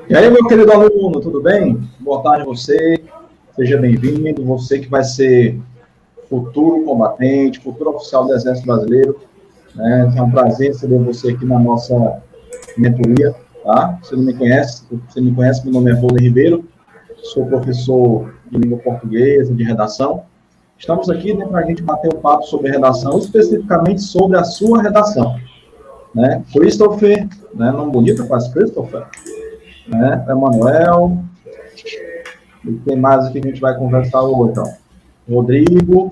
E aí, meu querido aluno, tudo bem? Boa tarde a você, seja bem-vindo, você que vai ser futuro combatente, futuro oficial do Exército Brasileiro, né? É um prazer receber você aqui na nossa mentoria, tá? Você não me conhece, meu nome é Rômulo Ribeiro, sou professor de língua portuguesa, de redação. Estamos aqui, né, para a gente bater um papo sobre redação, especificamente sobre a sua redação, né? Christopher, né, nome bonito, quase Christopher, né? Emanuel, e tem mais aqui que a gente vai conversar hoje, ó. Rodrigo,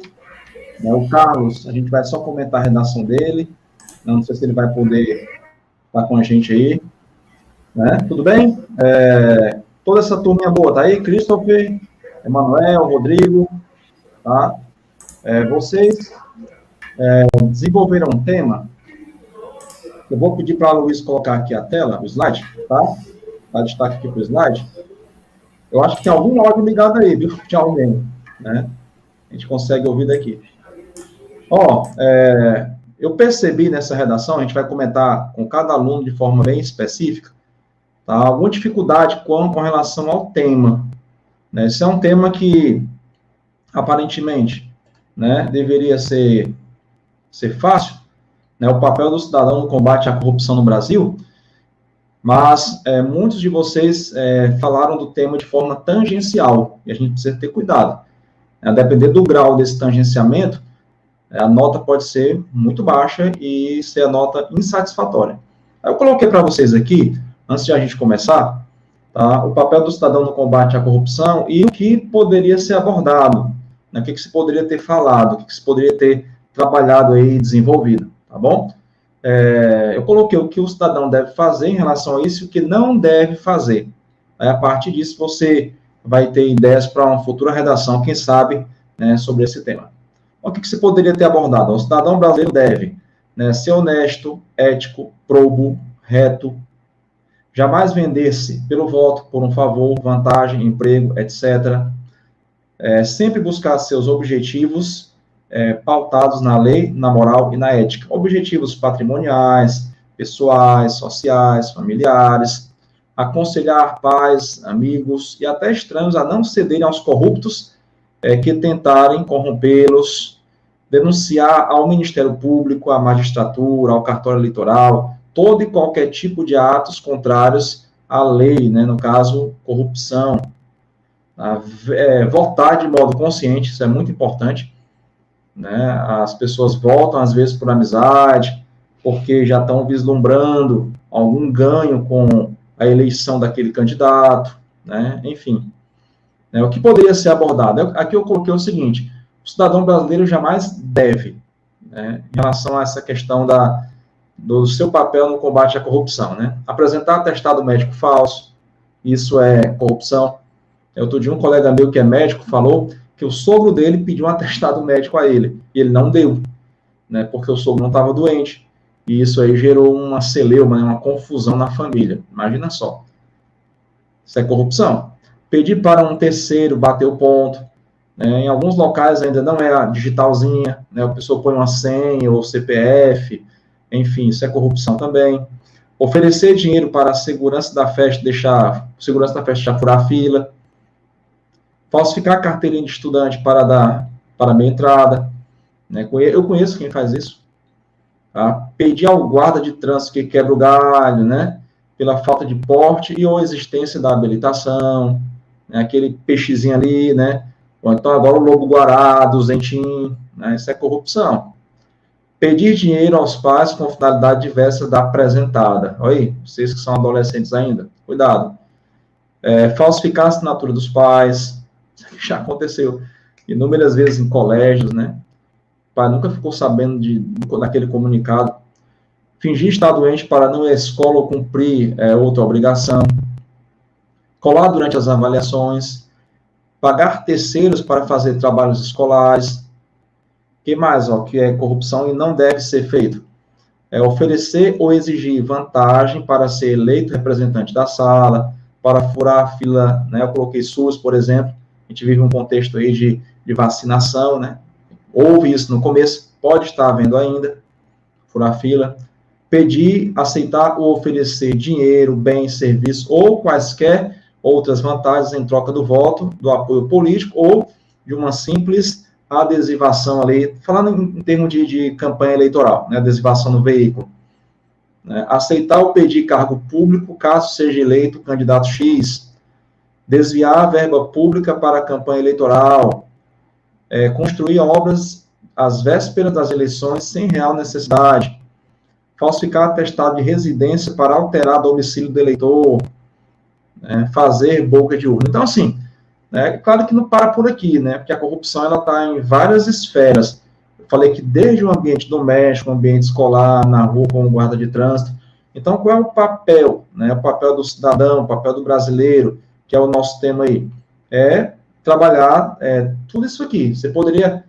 né? O Carlos, a gente vai só comentar a redação dele, não sei se ele vai poder estar com a gente aí, né? Tudo bem? Toda essa turminha boa, tá aí? Christopher, Emanuel, Rodrigo, tá? Vocês desenvolveram um tema, eu vou pedir para a Luiz colocar aqui a tela, o slide, tá? Dá destaque aqui para o slide. Eu acho que tem algum áudio ligado aí, viu? De alguém, né? A gente consegue ouvir daqui. Eu percebi nessa redação, a gente vai comentar com cada aluno de forma bem específica, tá? Alguma dificuldade com relação ao tema, né? Esse é um tema que, aparentemente, né, deveria ser fácil, né? O papel do cidadão no combate à corrupção no Brasil. Mas muitos de vocês falaram do tema de forma tangencial, e a gente precisa ter cuidado. A depender do grau desse tangenciamento, a nota pode ser muito baixa e ser a nota insatisfatória. Eu coloquei para vocês aqui, antes de a gente começar, tá, o papel do cidadão no combate à corrupção e o que poderia ser abordado, né, o que se poderia ter falado, o que se poderia ter trabalhado aí e desenvolvido, tá bom? Eu coloquei o que o cidadão deve fazer em relação a isso e o que não deve fazer. Aí, a partir disso, você vai ter ideias para uma futura redação, quem sabe, né, sobre esse tema. O que você poderia ter abordado? O cidadão brasileiro deve, né, ser honesto, ético, probo, reto, jamais vender-se pelo voto, por um favor, vantagem, emprego, etc. Sempre buscar seus objetivos pautados na lei, na moral e na ética. Objetivos patrimoniais, pessoais, sociais, familiares, aconselhar pais, amigos e até estranhos a não cederem aos corruptos que tentarem corrompê-los, denunciar ao Ministério Público, à magistratura, ao cartório eleitoral, todo e qualquer tipo de atos contrários à lei, né, no caso, corrupção. Votar de modo consciente, isso é muito importante, né? As pessoas votam, às vezes, por amizade, porque já estão vislumbrando algum ganho com a eleição daquele candidato, né? Enfim. O que poderia ser abordado? Aqui eu coloquei o seguinte: o cidadão brasileiro jamais deve, né, em relação a essa questão do seu papel no combate à corrupção, né? Apresentar atestado médico falso, isso é corrupção. Outro dia, um colega meu que é médico falou que o sogro dele pediu um atestado médico a ele, e ele não deu, né, porque o sogro não estava doente. e isso aí gerou uma celeuma, né, uma confusão na família. Imagina só. Isso é corrupção. Pedir para um terceiro bater o ponto, né, em alguns locais ainda não é a digitalzinha, né, a pessoa põe uma senha ou CPF, enfim, isso é corrupção também. Oferecer dinheiro para a segurança da festa deixar furar a fila. Falsificar a carteira de estudante para meia entrada. Né? Eu conheço quem faz isso. Tá? Pedir ao guarda de trânsito que quebra o galho, né? Pela falta de porte e ou existência da habilitação, né? Aquele peixezinho ali, né? Ou então agora o lobo-guará, duzentinho, né? Isso é corrupção. Pedir dinheiro aos pais com finalidade diversa da apresentada. Olha aí, vocês que são adolescentes ainda, cuidado. Falsificar a assinatura dos pais, já aconteceu inúmeras vezes em colégios, né? O pai nunca ficou sabendo daquele comunicado. Fingir estar doente para não ir à escola ou cumprir outra obrigação. Colar durante as avaliações. Pagar terceiros para fazer trabalhos escolares. O que mais, que é corrupção e não deve ser feito? Oferecer ou exigir vantagem para ser eleito representante da sala, para furar a fila, né? Eu coloquei SUS, por exemplo. A gente vive um contexto aí de vacinação, né? Houve isso no começo, pode estar havendo ainda, furar fila. Pedir, aceitar ou oferecer dinheiro, bens, serviço ou quaisquer outras vantagens em troca do voto, do apoio político ou de uma simples adesivação ali, falando em termos de campanha eleitoral, né, adesivação no veículo. Né, aceitar ou pedir cargo público caso seja eleito o candidato X. Desviar a verba pública para a campanha eleitoral. Construir obras às vésperas das eleições sem real necessidade. Falsificar atestado de residência para alterar domicílio do eleitor. Fazer boca de urna. Então, assim, claro que não para por aqui, né? Porque a corrupção ela está em várias esferas. Eu falei que desde o ambiente doméstico, o ambiente escolar, na rua com o guarda de trânsito. Então, qual é o papel? Né? O papel do cidadão, o papel do brasileiro, que é o nosso tema aí. Trabalhar tudo isso aqui. Você poderia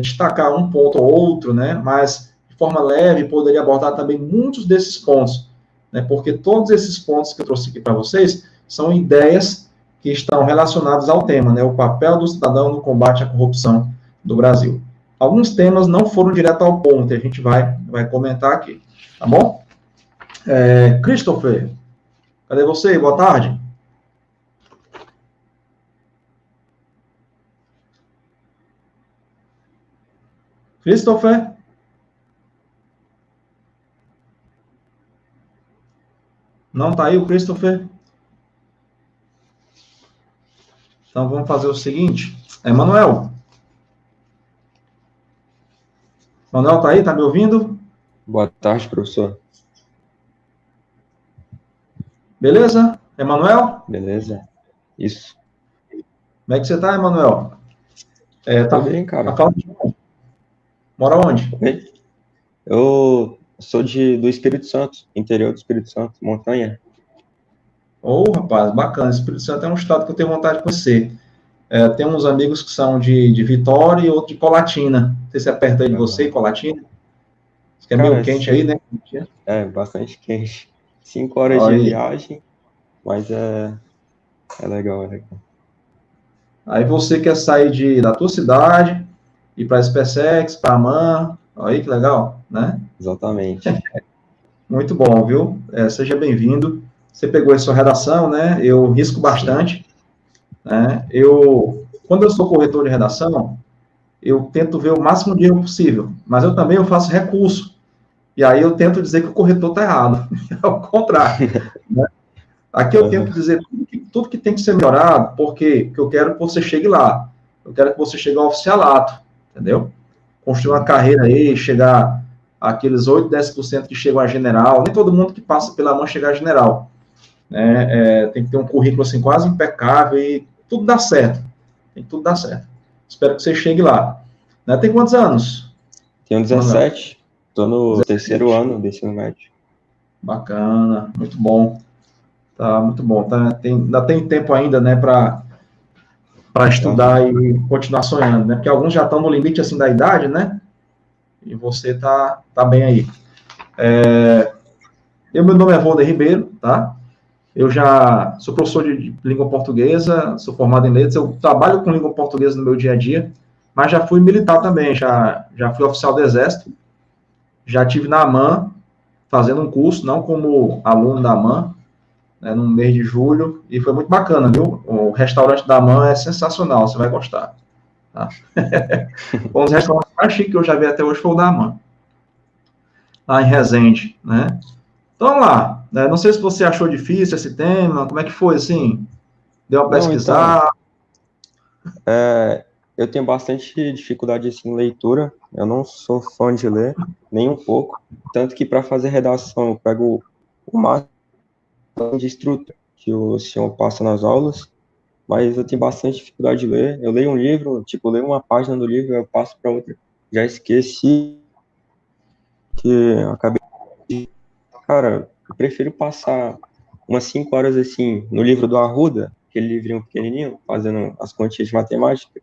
destacar um ponto ou outro, né? Mas de forma leve poderia abordar também muitos desses pontos, né? Porque todos esses pontos que eu trouxe aqui para vocês são ideias que estão relacionados ao tema, né? O papel do cidadão no combate à corrupção do Brasil. Alguns temas não foram direto ao ponto, e a gente vai comentar aqui, tá bom? Christopher, cadê você? Boa tarde. Christopher? Não tá aí o Christopher? Então, vamos fazer o seguinte. Manuel? Manuel tá aí? Tá me ouvindo? Boa tarde, professor. Beleza? Emanuel? Beleza. Isso. Como é que você tá, Emanuel? Tá bem, cara. Mora onde? Eu sou do Espírito Santo, interior do Espírito Santo, montanha. Rapaz, bacana. Espírito Santo é um estado que eu tenho vontade de conhecer. Tem uns amigos que são de Vitória e outro de Colatina. Não sei se é perto aí de você, Colatina. Que é meio quente aí, né? Bastante quente. 5 horas de viagem, mas é legal, é legal. Aí você quer sair da tua cidade, ir para a SpaceX, para a AMAN, aí que legal, né? Exatamente. Muito bom, viu? Seja bem-vindo. Você pegou a sua redação, né? Eu risco bastante. Né? Quando eu sou corretor de redação, eu tento ver o máximo de erro possível, mas eu faço recurso. E aí eu tento dizer que o corretor está errado. É o contrário. Né? Aqui eu tento dizer tudo que tem que ser melhorado, porque eu quero que você chegue lá. Eu quero que você chegue ao oficialato, entendeu? Construir uma carreira aí, chegar àqueles 8, 10% que chegam a general. Nem todo mundo que passa pela mão chega a general. Tem que ter um currículo assim, quase impecável e tudo dá certo. Tem que tudo dar certo. Espero que você chegue lá. Né? Tem quantos anos? Tenho 17. Estou no terceiro ano do ensino médio. Bacana, muito bom. Tá, muito bom. Ainda tem tempo ainda, né, para estudar e continuar sonhando, né? Porque alguns já estão no limite, assim, da idade, né? E você tá bem aí. Meu nome é Walder Ribeiro, tá? Eu já sou professor de língua portuguesa, sou formado em letras, eu trabalho com língua portuguesa no meu dia a dia, mas já fui militar também, já fui oficial do Exército, já tive na AMAN, fazendo um curso, não como aluno da AMAN, né, no mês de julho, e foi muito bacana, viu? O restaurante da AMAN é sensacional, você vai gostar. Tá? Um dos restaurantes mais chiques que eu já vi até hoje foi o da AMAN, lá em Resende, né? Então, vamos lá. Não sei se você achou difícil esse tema, como é que foi, assim? Deu uma pesquisar? Eu tenho bastante dificuldade assim, em leitura, eu não sou fã de ler, nem um pouco, tanto que para fazer redação eu pego o máximo de estrutura que o senhor passa nas aulas, mas eu tenho bastante dificuldade de ler. Eu leio um livro, tipo, leio uma página do livro, eu passo para outra, já esqueci que eu acabei de... Cara, eu prefiro passar umas 5 horas assim no livro do Arruda, aquele livrinho pequenininho, fazendo as continhas de matemática,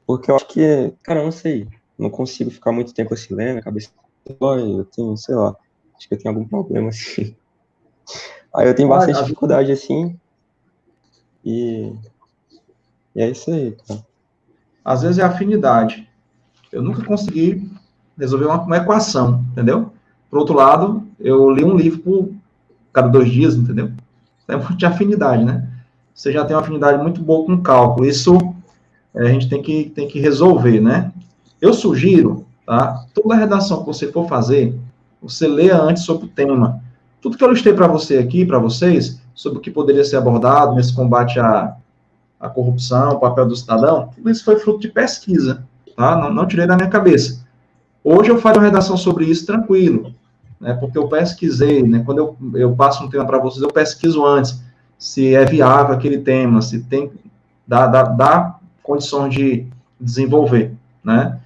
porque eu acho que, cara, eu não sei, não consigo ficar muito tempo assim lendo, a cabeça dói, eu tenho, sei lá, acho que eu tenho algum problema assim. Aí eu tenho bastante dificuldade assim, e é isso aí, cara. Às vezes é afinidade. Eu nunca consegui resolver uma equação, entendeu? Por outro lado, eu li um livro por cada 2 dias, entendeu? É muito de afinidade, né? Você já tem uma afinidade muito boa com cálculo. Isso a gente tem que resolver, né? Eu sugiro, tá? Toda a redação que você for fazer, você leia antes sobre o tema. Tudo que eu listei para você aqui, para vocês, sobre o que poderia ser abordado nesse combate à corrupção, o papel do cidadão, tudo isso foi fruto de pesquisa, tá? Não tirei da minha cabeça. Hoje eu faço uma redação sobre isso tranquilo, né? Porque eu pesquisei, né? Quando eu passo um tema para vocês, eu pesquiso antes se é viável aquele tema, se tem dá condições de desenvolver, né?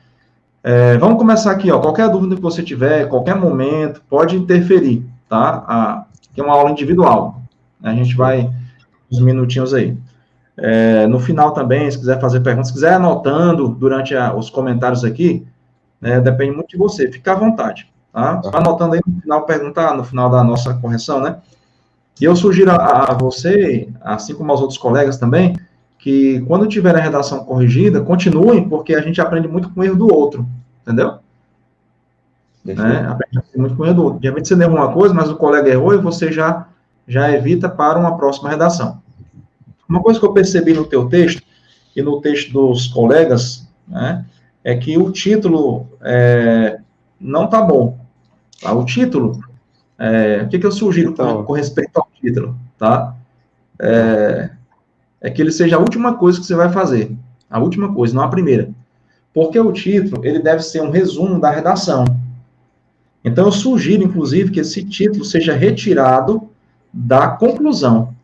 Vamos começar aqui, ó. Qualquer dúvida que você tiver, qualquer momento, pode interferir, tá? Aqui é uma aula individual, né? A gente vai uns minutinhos aí. No final também, se quiser fazer perguntas, se quiser anotando durante os comentários aqui, né, depende muito de você, fica à vontade, tá? Anotando aí no final, perguntar no final da nossa correção, né? E eu sugiro a você, assim como aos outros colegas também, que quando tiver a redação corrigida, continuem, porque a gente aprende muito com o erro do outro, entendeu? Né? Aprende muito com o erro do outro. De repente você errou uma coisa, mas o colega errou e você já evita para uma próxima redação. Uma coisa que eu percebi no teu texto e no texto dos colegas, né, é que o título não está bom. Tá? O título, o que eu sugiro com respeito ao título, tá? É que ele seja a última coisa que você vai fazer. A última coisa, não a primeira. Porque o título, ele deve ser um resumo da redação. Então, eu sugiro, inclusive, que esse título seja retirado da conclusão,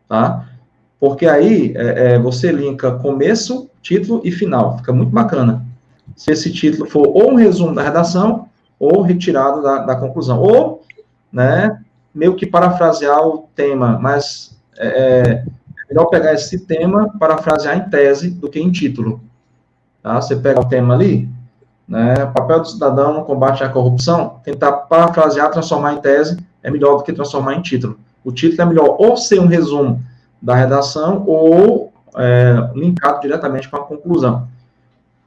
tá? Porque aí você linka começo, título e final. Fica muito bacana. Se esse título for ou um resumo da redação, ou retirado da conclusão. Ou, né, meio que parafrasear o tema, mas é melhor pegar esse tema, parafrasear em tese do que em título. Tá? Você pega o tema ali, né, papel do cidadão no combate à corrupção, tentar parafrasear, transformar em tese, é melhor do que transformar em título. O título é melhor ou ser um resumo da redação ou linkado diretamente com a conclusão.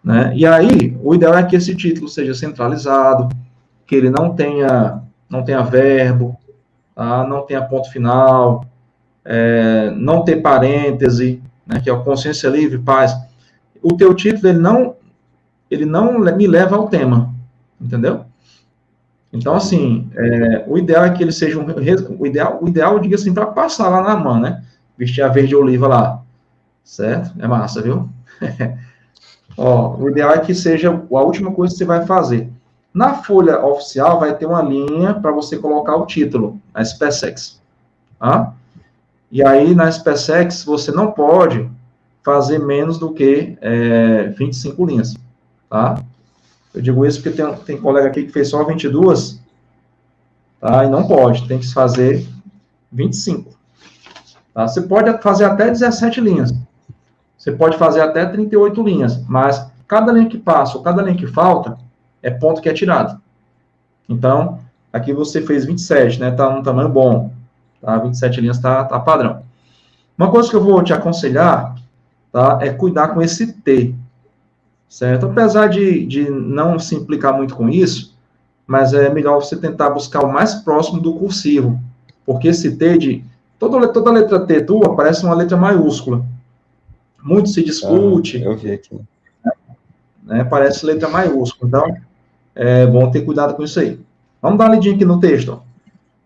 Né? E aí, o ideal é que esse título seja centralizado, que ele não tenha verbo, tá? Não tenha ponto final, não ter parêntese, né? Que é o consciência livre, paz. O teu título, ele não me leva ao tema, entendeu? Então, assim, o ideal é que ele seja o ideal, diga assim, para passar lá na mão, né? Vestir a verde oliva lá, certo? É massa, viu? Ó, o ideal é que seja a última coisa que você vai fazer. Na folha oficial vai ter uma linha para você colocar o título, a SpaceX. Tá? E aí, na SpaceX, você não pode fazer menos do que 25 linhas. Tá? Eu digo isso porque tem colega aqui que fez só 22, tá? E não pode, tem que fazer 25. Tá? Você pode fazer até 17 linhas. Você pode fazer até 38 linhas, mas cada linha que passa ou cada linha que falta é ponto que é tirado. Então, Aqui você fez 27, né? Tá num tamanho bom. Tá? 27 linhas tá padrão. Uma coisa que eu vou te aconselhar, tá? É cuidar com esse T, certo? Apesar de não se implicar muito com isso, mas é melhor você tentar buscar o mais próximo do cursivo, porque esse T toda letra T tua parece uma letra maiúscula. Muito se discute. Eu vi aqui. Né? Parece letra maiúscula. Então, é bom ter cuidado com isso aí. Vamos dar uma lidinha aqui no texto. Ó.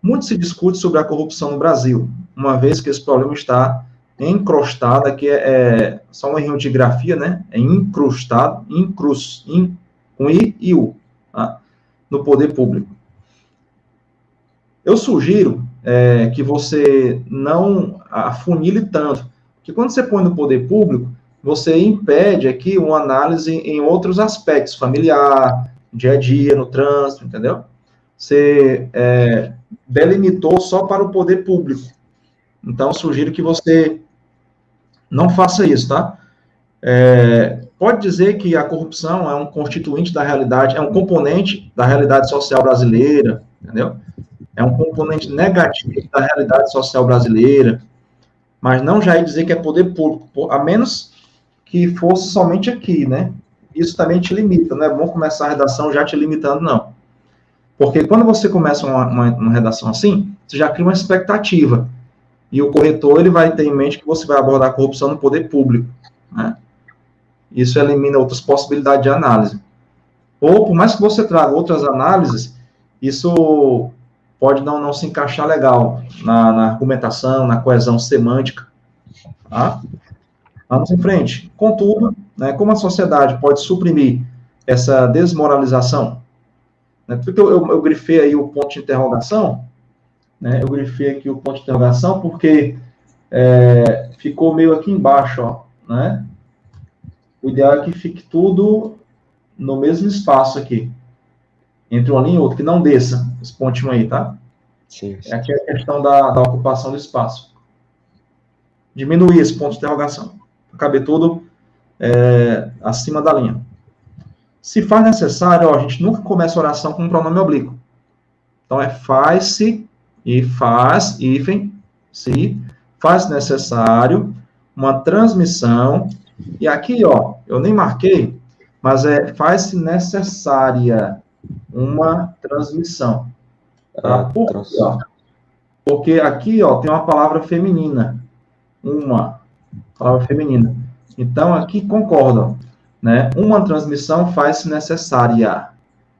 Muito se discute sobre a corrupção no Brasil, uma vez que esse problema está encrustado, aqui é só um erro de grafia, né? É incrustado, com I e U, tá? No poder público. Eu sugiro que você não afunile tanto, porque quando você põe no poder público, você impede aqui uma análise em outros aspectos, familiar, dia a dia, no trânsito, entendeu? Você delimitou só para o poder público. Então, sugiro que você não faça isso, tá? Pode dizer que a corrupção é um constituinte da realidade, é um componente da realidade social brasileira, entendeu? É um componente negativo da realidade social brasileira, mas não já ia dizer que é poder público, a menos que fosse somente aqui, né? Isso também te limita, não é bom começar a redação já te limitando, não. Porque quando você começa uma redação assim, você já cria uma expectativa, e o corretor ele vai ter em mente que você vai abordar a corrupção no poder público, né? Isso elimina outras possibilidades de análise. Ou, por mais que você traga outras análises, isso pode não se encaixar legal na argumentação, na coesão semântica. Tá? Vamos em frente. Contudo, né, como a sociedade pode suprimir essa desmoralização? Né, porque eu grifei aí o ponto de interrogação, né, eu grifei aqui o ponto de interrogação porque ficou meio aqui embaixo, ó, né? O ideal é que fique tudo no mesmo espaço aqui, entre uma linha e outra, que não desça esse pontinho aí, tá? Sim. Aqui é a questão da ocupação do espaço. Diminuir esse ponto de interrogação. Caber tudo acima da linha. Se faz necessário, ó, a gente nunca começa a oração com um pronome oblíquo. Então, faz-se, e faz, hífen, se, faz necessário, uma transmissão, e aqui, ó, eu nem marquei, mas faz-se necessária uma transmissão. Tá? Por quê, ó? Porque aqui, ó, tem uma palavra feminina. Uma palavra feminina. Então, aqui concordam, né? Uma transmissão faz-se necessária.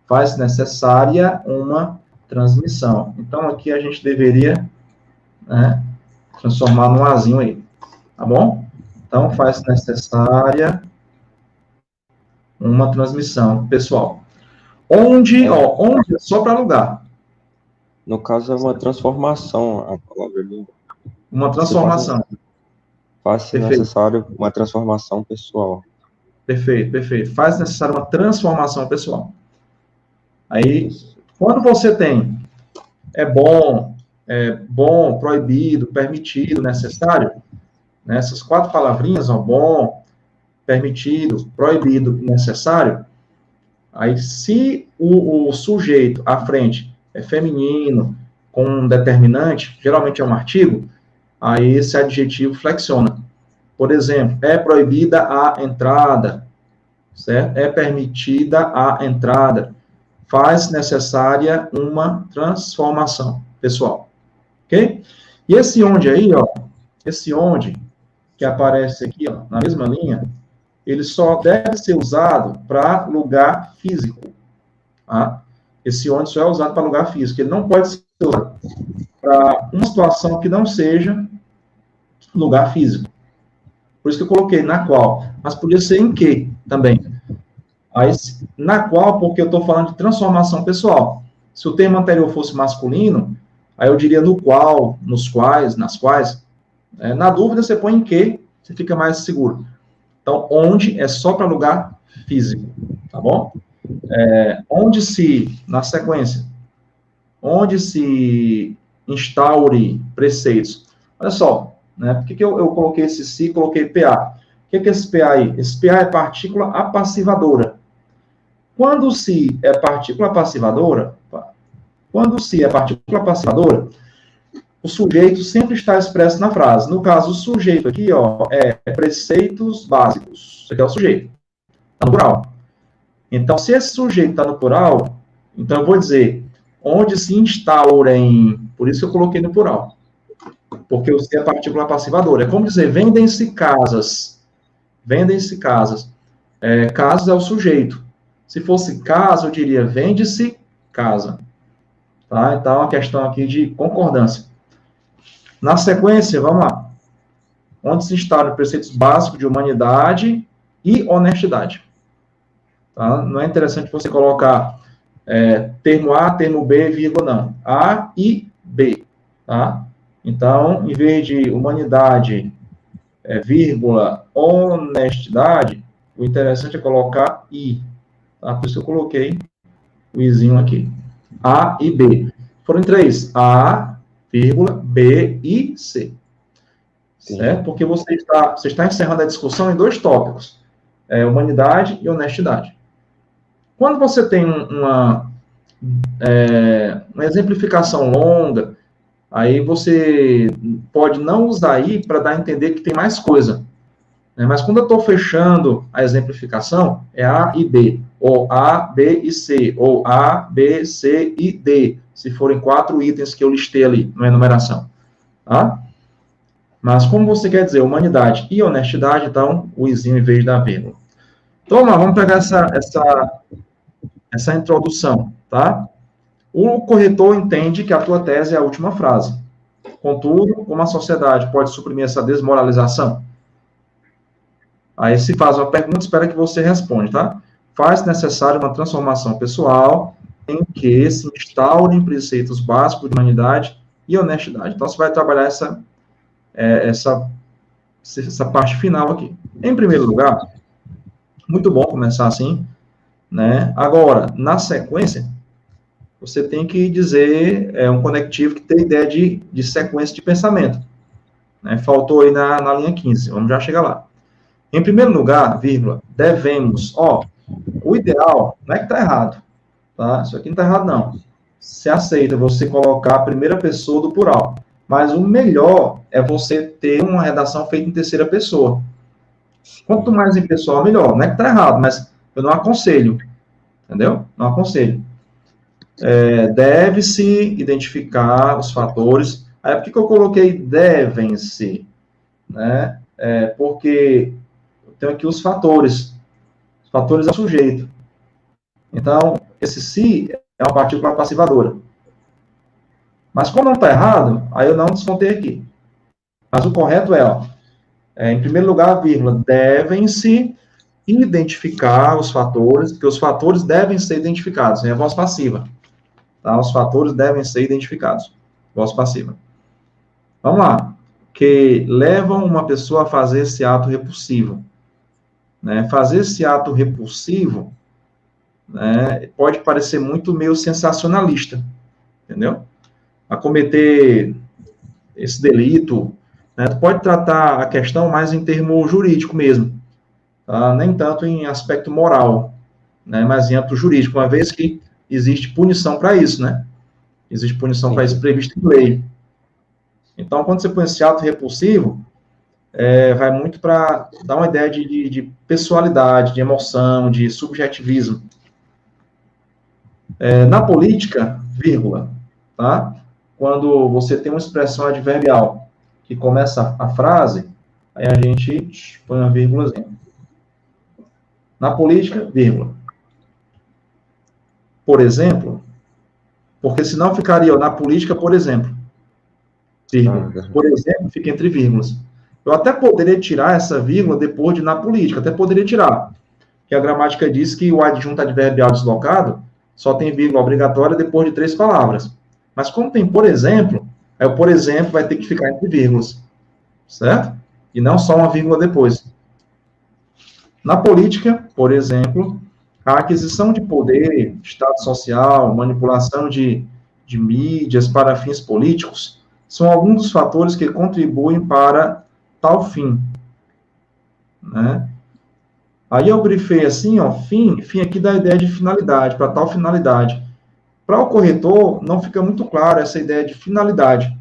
Faz necessária uma transmissão. Então, aqui a gente deveria, né, transformar num azinho aí. Tá bom? Então, faz necessária uma transmissão, pessoal. Onde é só para lugar. No caso, é uma transformação, a palavra ali. Uma transformação. Faz necessário uma transformação pessoal. Perfeito. Faz necessário uma transformação pessoal. Aí, quando você tem bom, proibido, permitido, necessário, né, essas 4 palavrinhas, ó, bom, permitido, proibido e necessário, aí se o sujeito à frente é feminino, com um determinante, geralmente é um artigo, aí esse adjetivo flexiona. Por exemplo, é proibida a entrada, certo? É permitida a entrada. Faz necessária uma transformação, pessoal. Ok? E esse onde aí, ó, esse onde que aparece aqui, ó, na mesma linha, ele só deve ser usado para lugar físico. Tá? Esse onde só é usado para lugar físico. Ele não pode ser usado para uma situação que não seja lugar físico. Por isso que eu coloquei na qual. Mas podia ser em que também. Aí, na qual, porque eu estou falando de transformação pessoal. Se o termo anterior fosse masculino, aí eu diria no qual, nos quais, nas quais. Na dúvida, você põe em que, você fica mais seguro. Então, onde é só para lugar físico, tá bom? Onde se, na sequência, onde se instaure preceitos. Olha só, né? Por que eu coloquei esse se e coloquei PA? O que é esse PA aí? Esse PA é partícula apassivadora. Quando o se é partícula apassivadora, Quando o se é partícula passivadora, o sujeito sempre está expresso na frase. No caso, o sujeito aqui, ó, é preceitos básicos. Isso aqui é o sujeito. Está no plural. Então, se esse sujeito está no plural, então eu vou dizer onde se instaurem. Por isso que eu coloquei no plural. Porque o se é partícula passivadora. É como dizer, vendem-se casas. Vendem-se casas. Casas é o sujeito. Se fosse casa, eu diria vende-se casa. Tá? Então, é uma questão aqui de concordância. Na sequência, vamos lá. Onde se instauram preceitos básicos de humanidade e honestidade. Tá? Não é interessante você colocar termo A, termo B, vírgula, não. A e B. Tá? Então, em vez de humanidade, vírgula, honestidade, o interessante é colocar I. Tá? Por isso eu coloquei o Izinho aqui. A e B. Foram três. A, vírgula, B e C. Sim. Certo? Porque você está encerrando a discussão em dois tópicos. Humanidade e honestidade. Quando você tem uma exemplificação longa, aí você pode não usar aí para dar a entender que tem mais coisa. Né? Mas quando eu estou fechando a exemplificação, é A e B, ou A, B e C, ou A, B, C e D, se forem 4 itens que eu listei ali na enumeração. Tá? Mas como você quer dizer humanidade e honestidade, então o izinho em vez da vírgula. Então, vamos pegar essa introdução, tá? O corretor entende que a tua tese é a última frase. Contudo, como a sociedade pode suprimir essa desmoralização? Aí se faz uma pergunta, espera que você responda, tá? Faz necessário uma transformação pessoal em que se instaurem preceitos básicos de humanidade e honestidade. Então, você vai trabalhar essa parte final aqui. Em primeiro lugar, muito bom começar assim, né? Agora, na sequência, você tem que dizer um conectivo que tem ideia de sequência de pensamento. Né? Faltou aí na linha 15, vamos já chegar lá. Em primeiro lugar, vírgula, devemos, o ideal, não é que está errado, tá? Isso aqui não está errado, não. Se aceita você colocar a primeira pessoa do plural, mas o melhor é você ter uma redação feita em terceira pessoa. Quanto mais em pessoal, melhor. Não é que está errado, mas eu não aconselho, entendeu? Não aconselho. Deve-se identificar os fatores. Aí, por que eu coloquei devem-se? Né? Porque eu tenho aqui os fatores. Os fatores é o sujeito. Então, esse se é uma partícula passivadora. Mas como não está errado, aí eu não descontei aqui. Mas o correto em primeiro lugar, vírgula, devem-se identificar os fatores, porque os fatores devem ser identificados, é a voz passiva. Tá? Os fatores devem ser identificados, voz passiva. Vamos lá. Que levam uma pessoa a fazer esse ato repulsivo. Né? Fazer esse ato repulsivo, né, pode parecer muito meio sensacionalista, entendeu? A cometer esse delito, né, tu pode tratar a questão mais em termo jurídico mesmo, tá? Nem tanto em aspecto moral, né, mas em âmbito jurídico, uma vez que existe punição para isso, né? Existe punição para isso prevista em lei. Então, quando você põe esse ato repulsivo, vai muito para dar uma ideia de pessoalidade, de emoção, de subjetivismo. Na política, vírgula, tá? Quando você tem uma expressão adverbial que começa a frase, aí a gente põe uma vírgulazinha. Na política, vírgula. Por exemplo, porque senão ficaria na política, por exemplo. Vírgula. Por exemplo, fica entre vírgulas. Eu até poderia tirar essa vírgula depois de na política, até poderia tirar. Que a gramática diz que o adjunto adverbial deslocado só tem vírgula obrigatória depois de 3 palavras. Mas como tem por exemplo, aí o por exemplo vai ter que ficar entre vírgulas. Certo? E não só uma vírgula depois. Na política, por exemplo, a aquisição de poder, estado social, manipulação de mídias para fins políticos, são alguns dos fatores que contribuem para tal fim. Né? Aí eu grifei assim, fim aqui dá a ideia de finalidade, para tal finalidade. Para o corretor, não fica muito claro essa ideia de finalidade,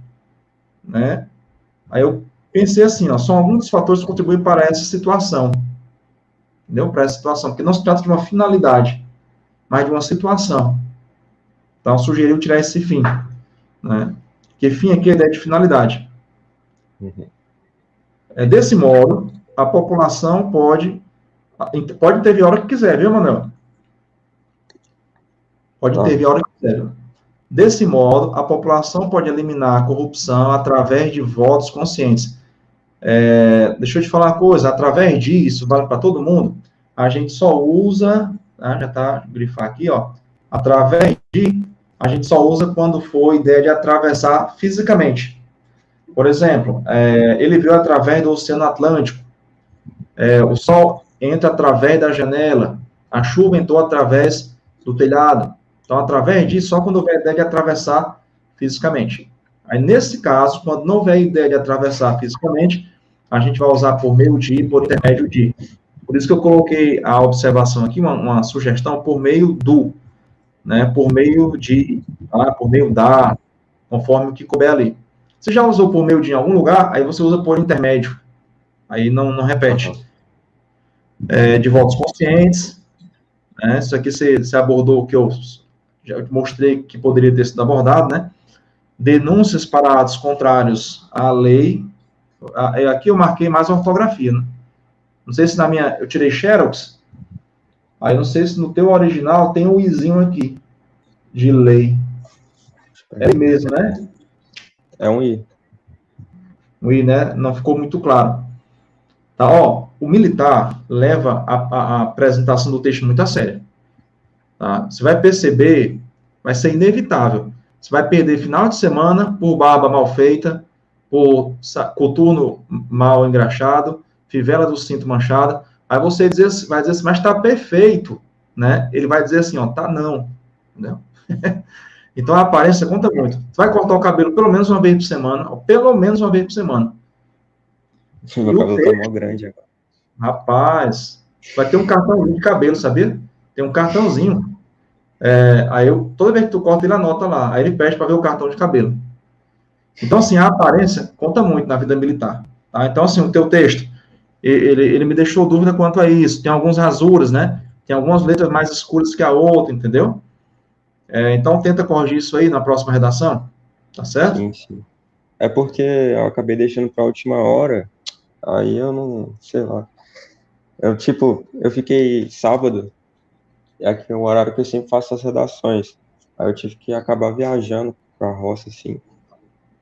né? Aí eu pensei assim, ó, são alguns dos fatores que contribuem para essa situação, entendeu? Para essa situação, porque não se trata de uma finalidade, mas de uma situação. Então, sugeriu tirar esse fim, né? Porque fim aqui é a ideia de finalidade. Desse modo, a população pode intervir a hora que quiser, viu, Manuel? Pode intervir a hora que quiser. Desse modo, a população pode eliminar a corrupção através de votos conscientes. Deixa eu te falar uma coisa, através disso, vale para todo mundo, a gente só usa, já está grifar aqui, ó, através de, a gente só usa quando for ideia de atravessar fisicamente. Por exemplo, ele veio através do Oceano Atlântico, o sol entra através da janela, a chuva entrou através do telhado. Então, através disso, só quando houver ideia de atravessar fisicamente. Aí, nesse caso, quando não houver ideia de atravessar fisicamente, a gente vai usar por meio de, por intermédio de. Por isso que eu coloquei a observação aqui, uma sugestão por meio do, né, por meio de, por meio da, conforme o que couber ali. Você já usou por meio de em algum lugar, aí você usa por intermédio. Aí não repete. De votos conscientes, né, isso aqui você abordou o que eu já mostrei que poderia ter sido abordado, né? Denúncias para atos contrários à lei. Aqui eu marquei mais ortografia, né? Não sei se na minha... Eu tirei Xerox. Aí não sei se no teu original tem um izinho aqui. De lei. É mesmo, né? É um I. Um I, né? Não ficou muito claro. Tá, ó. O militar leva a apresentação do texto muito a sério. Tá? Você vai perceber, vai ser inevitável. Você vai perder final de semana por barba mal feita, por coturno mal engraxado, fivela do cinto manchada. Aí você vai dizer assim, mas está perfeito, né? Ele vai dizer assim, ó, tá não. Entendeu? Então a aparência conta muito. Você vai cortar o cabelo pelo menos uma vez por semana, pelo menos uma vez por semana. Meu cabelo tá mó grande agora. Rapaz, vai ter um cartãozinho de cabelo, sabia? Tem um cartãozinho. Aí toda vez que tu corta, ele anota lá. Aí ele pede para ver o cartão de cabelo. Então, assim, a aparência conta muito na vida militar. Tá? Então, assim, o teu texto, ele me deixou dúvida quanto a isso. Tem algumas rasuras, né? Tem algumas letras mais escuras que a outra, entendeu? Então, tenta corrigir isso aí na próxima redação. Tá certo? Sim, sim. É porque eu acabei deixando para a última hora. Aí eu não, sei lá. Eu fiquei sábado, aqui é o horário que eu sempre faço as redações. Aí eu tive que acabar viajando pra roça, assim.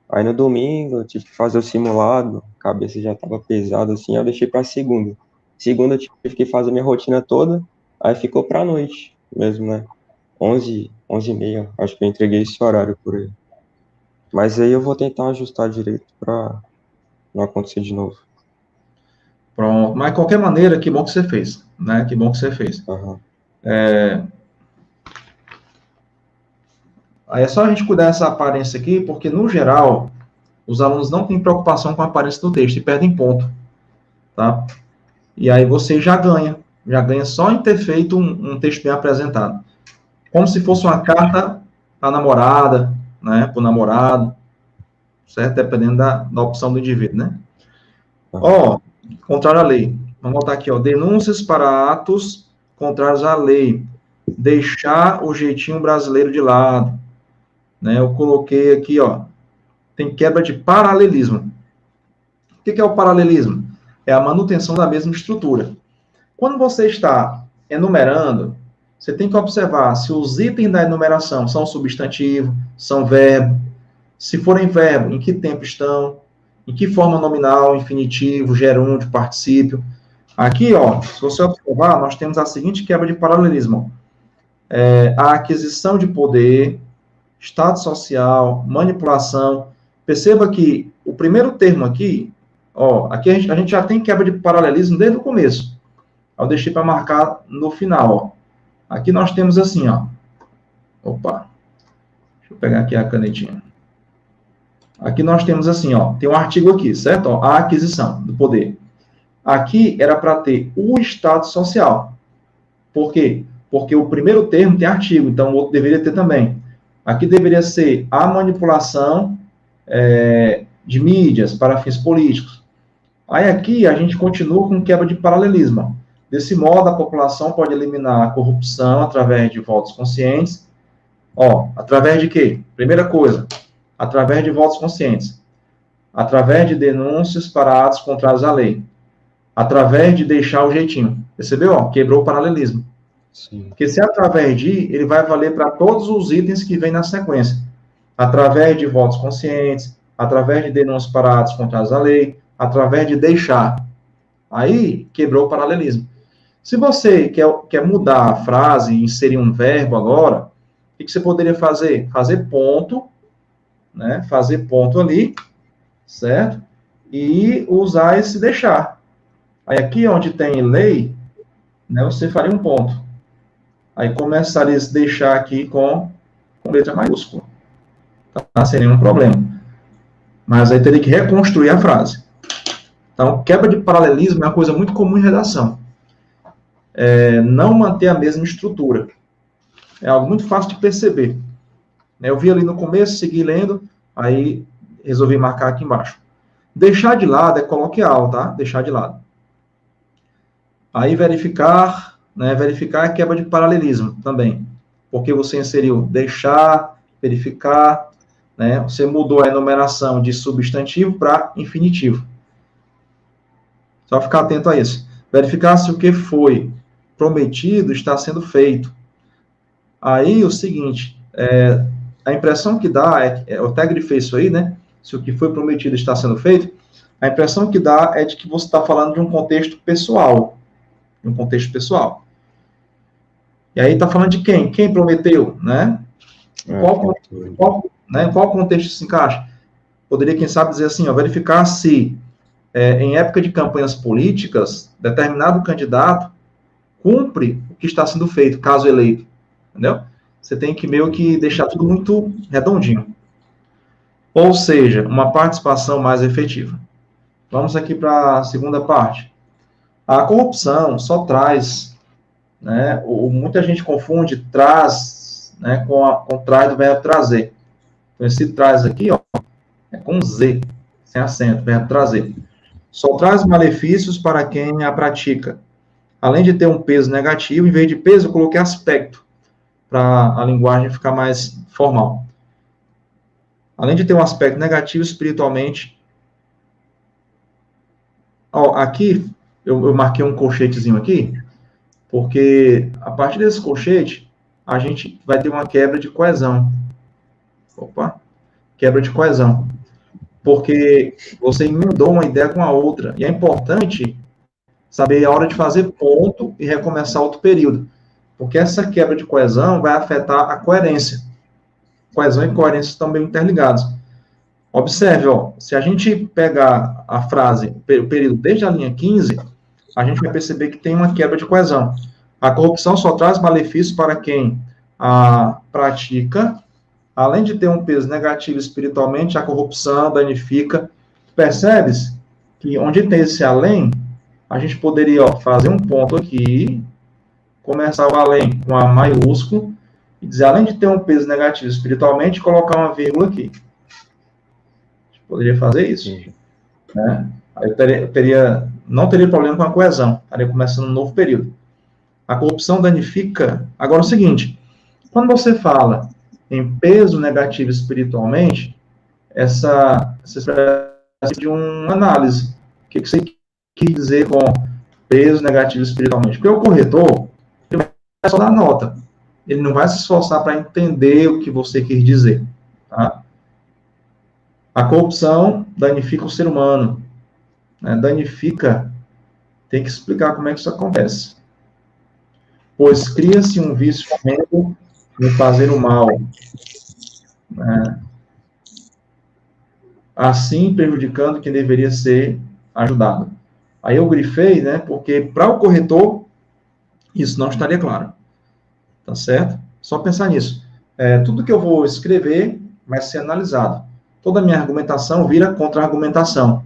Aí no domingo eu tive que fazer o simulado, a cabeça já tava pesada, assim, eu deixei pra segunda. Segunda eu tive que fazer minha rotina toda, aí ficou pra noite mesmo, né? 11h30, acho que eu entreguei esse horário por aí. Mas aí eu vou tentar ajustar direito pra não acontecer de novo. Pronto. Mas, de qualquer maneira, que bom que você fez, né? Que bom que você fez. Uhum. Aí é só a gente cuidar dessa aparência aqui, porque, no geral, os alunos não têm preocupação com a aparência do texto e perdem ponto, tá? E aí você já ganha só em ter feito um texto bem apresentado. Como se fosse uma carta à namorada, né? Para o namorado, certo? Dependendo da opção do indivíduo, né? Ó, contrário à lei. Vamos botar aqui, ó. Denúncias para atos contrários à lei. Deixar o jeitinho brasileiro de lado. Né? Eu coloquei aqui, ó. Tem quebra de paralelismo. O que é o paralelismo? É a manutenção da mesma estrutura. Quando você está enumerando, você tem que observar se os itens da enumeração são substantivo, são verbo. Se forem verbo, em que tempo estão? Em que forma nominal, infinitivo, gerúndio, particípio. Aqui, ó, se você observar, nós temos a seguinte quebra de paralelismo. A aquisição de poder, estado social, manipulação. Perceba que o primeiro termo aqui, ó, aqui a gente já tem quebra de paralelismo desde o começo. Eu deixei para marcar no final, ó. Aqui nós temos assim, ó. Opa. Deixa eu pegar aqui a canetinha. Aqui nós temos assim, ó. Tem um artigo aqui, certo? Ó, a aquisição do poder. Aqui era para ter o estado social. Por quê? Porque o primeiro termo tem artigo, então o outro deveria ter também. Aqui deveria ser a manipulação de mídias para fins políticos. Aí aqui a gente continua com quebra de paralelismo. Desse modo, a população pode eliminar a corrupção através de votos conscientes. Através de quê? Primeira coisa, através de votos conscientes. Através de denúncias para atos contrários à lei. Através de deixar o jeitinho. Percebeu? Quebrou o paralelismo. Sim. Porque se através de, ele vai valer para todos os itens que vêm na sequência. Através de votos conscientes, através de denúncias para atos contrários à lei, através de deixar. Aí, quebrou o paralelismo. Se você quer mudar a frase, inserir um verbo agora, o que você poderia fazer? Fazer ponto, né? Fazer ponto ali, certo? E usar esse deixar. Aí aqui onde tem lei, né, você faria um ponto. Aí começaria esse deixar aqui com letra maiúscula. Tá? Sem nenhum problema. Mas aí teria que reconstruir a frase. Então, quebra de paralelismo é uma coisa muito comum em redação. Não manter a mesma estrutura. É algo muito fácil de perceber. Eu vi ali no começo, segui lendo, aí resolvi marcar aqui embaixo. Deixar de lado é coloquial, tá? Deixar de lado. Aí verificar, né? Verificar é quebra de paralelismo também. Porque você inseriu deixar, verificar, né? Você mudou a enumeração de substantivo para infinitivo. Só ficar atento a isso. Verificar se o que foi prometido está sendo feito. Aí, o seguinte, a impressão que dá, eu até grifei isso aí, né? Se o que foi prometido está sendo feito, a impressão que dá é de que você está falando de um contexto pessoal. De um contexto pessoal. E aí está falando de quem? Quem prometeu, né? Qual contexto se encaixa? Poderia, quem sabe, dizer assim, verificar se em época de campanhas políticas, determinado candidato cumpre o que está sendo feito, caso eleito. Entendeu? Você tem que meio que deixar tudo muito redondinho. Ou seja, uma participação mais efetiva. Vamos aqui para a segunda parte. A corrupção só traz, né? Muita gente confunde traz, né, com traz do verbo trazer. Então, esse traz aqui, é com Z, sem acento, verbo trazer. Só traz malefícios para quem a pratica. Além de ter um peso negativo, em vez de peso, eu coloquei aspecto, para a linguagem ficar mais formal. Além de ter um aspecto negativo espiritualmente, aqui, eu marquei um colchetezinho aqui, porque a partir desse colchete, a gente vai ter uma quebra de coesão. Quebra de coesão. Porque você emendou uma ideia com a outra. E é importante saber a hora de fazer ponto e recomeçar outro período. Porque essa quebra de coesão vai afetar a coerência. Coesão e coerência estão bem interligados. Observe, se a gente pegar a frase, o período desde a linha 15, a gente vai perceber que tem uma quebra de coesão. A corrupção só traz malefícios para quem a pratica. Além de ter um peso negativo espiritualmente, a corrupção danifica. Percebes que onde tem esse além, a gente poderia fazer um ponto aqui, começar o além com A maiúsculo, e dizer, além de ter um peso negativo espiritualmente, colocar uma vírgula aqui. A gente poderia fazer isso. Né? Aí eu não teria problema com a coesão. Estaria começando um novo período. A corrupção danifica. Agora, o seguinte, quando você fala em peso negativo espiritualmente, essa expressão de uma análise. O que você quis dizer com peso negativo espiritualmente? Porque o corretor, ele vai só dar nota. Ele não vai se esforçar para entender o que você quis dizer. Tá? A corrupção danifica o ser humano. Né? Danifica, tem que explicar como é que isso acontece. Pois cria-se um vício em fazer o mal. Né? Assim prejudicando quem deveria ser ajudado. Aí eu grifei, né, porque para o corretor isso não estaria claro. Tá certo? Só pensar nisso. Tudo que eu vou escrever vai ser analisado. Toda a minha argumentação vira contra-argumentação.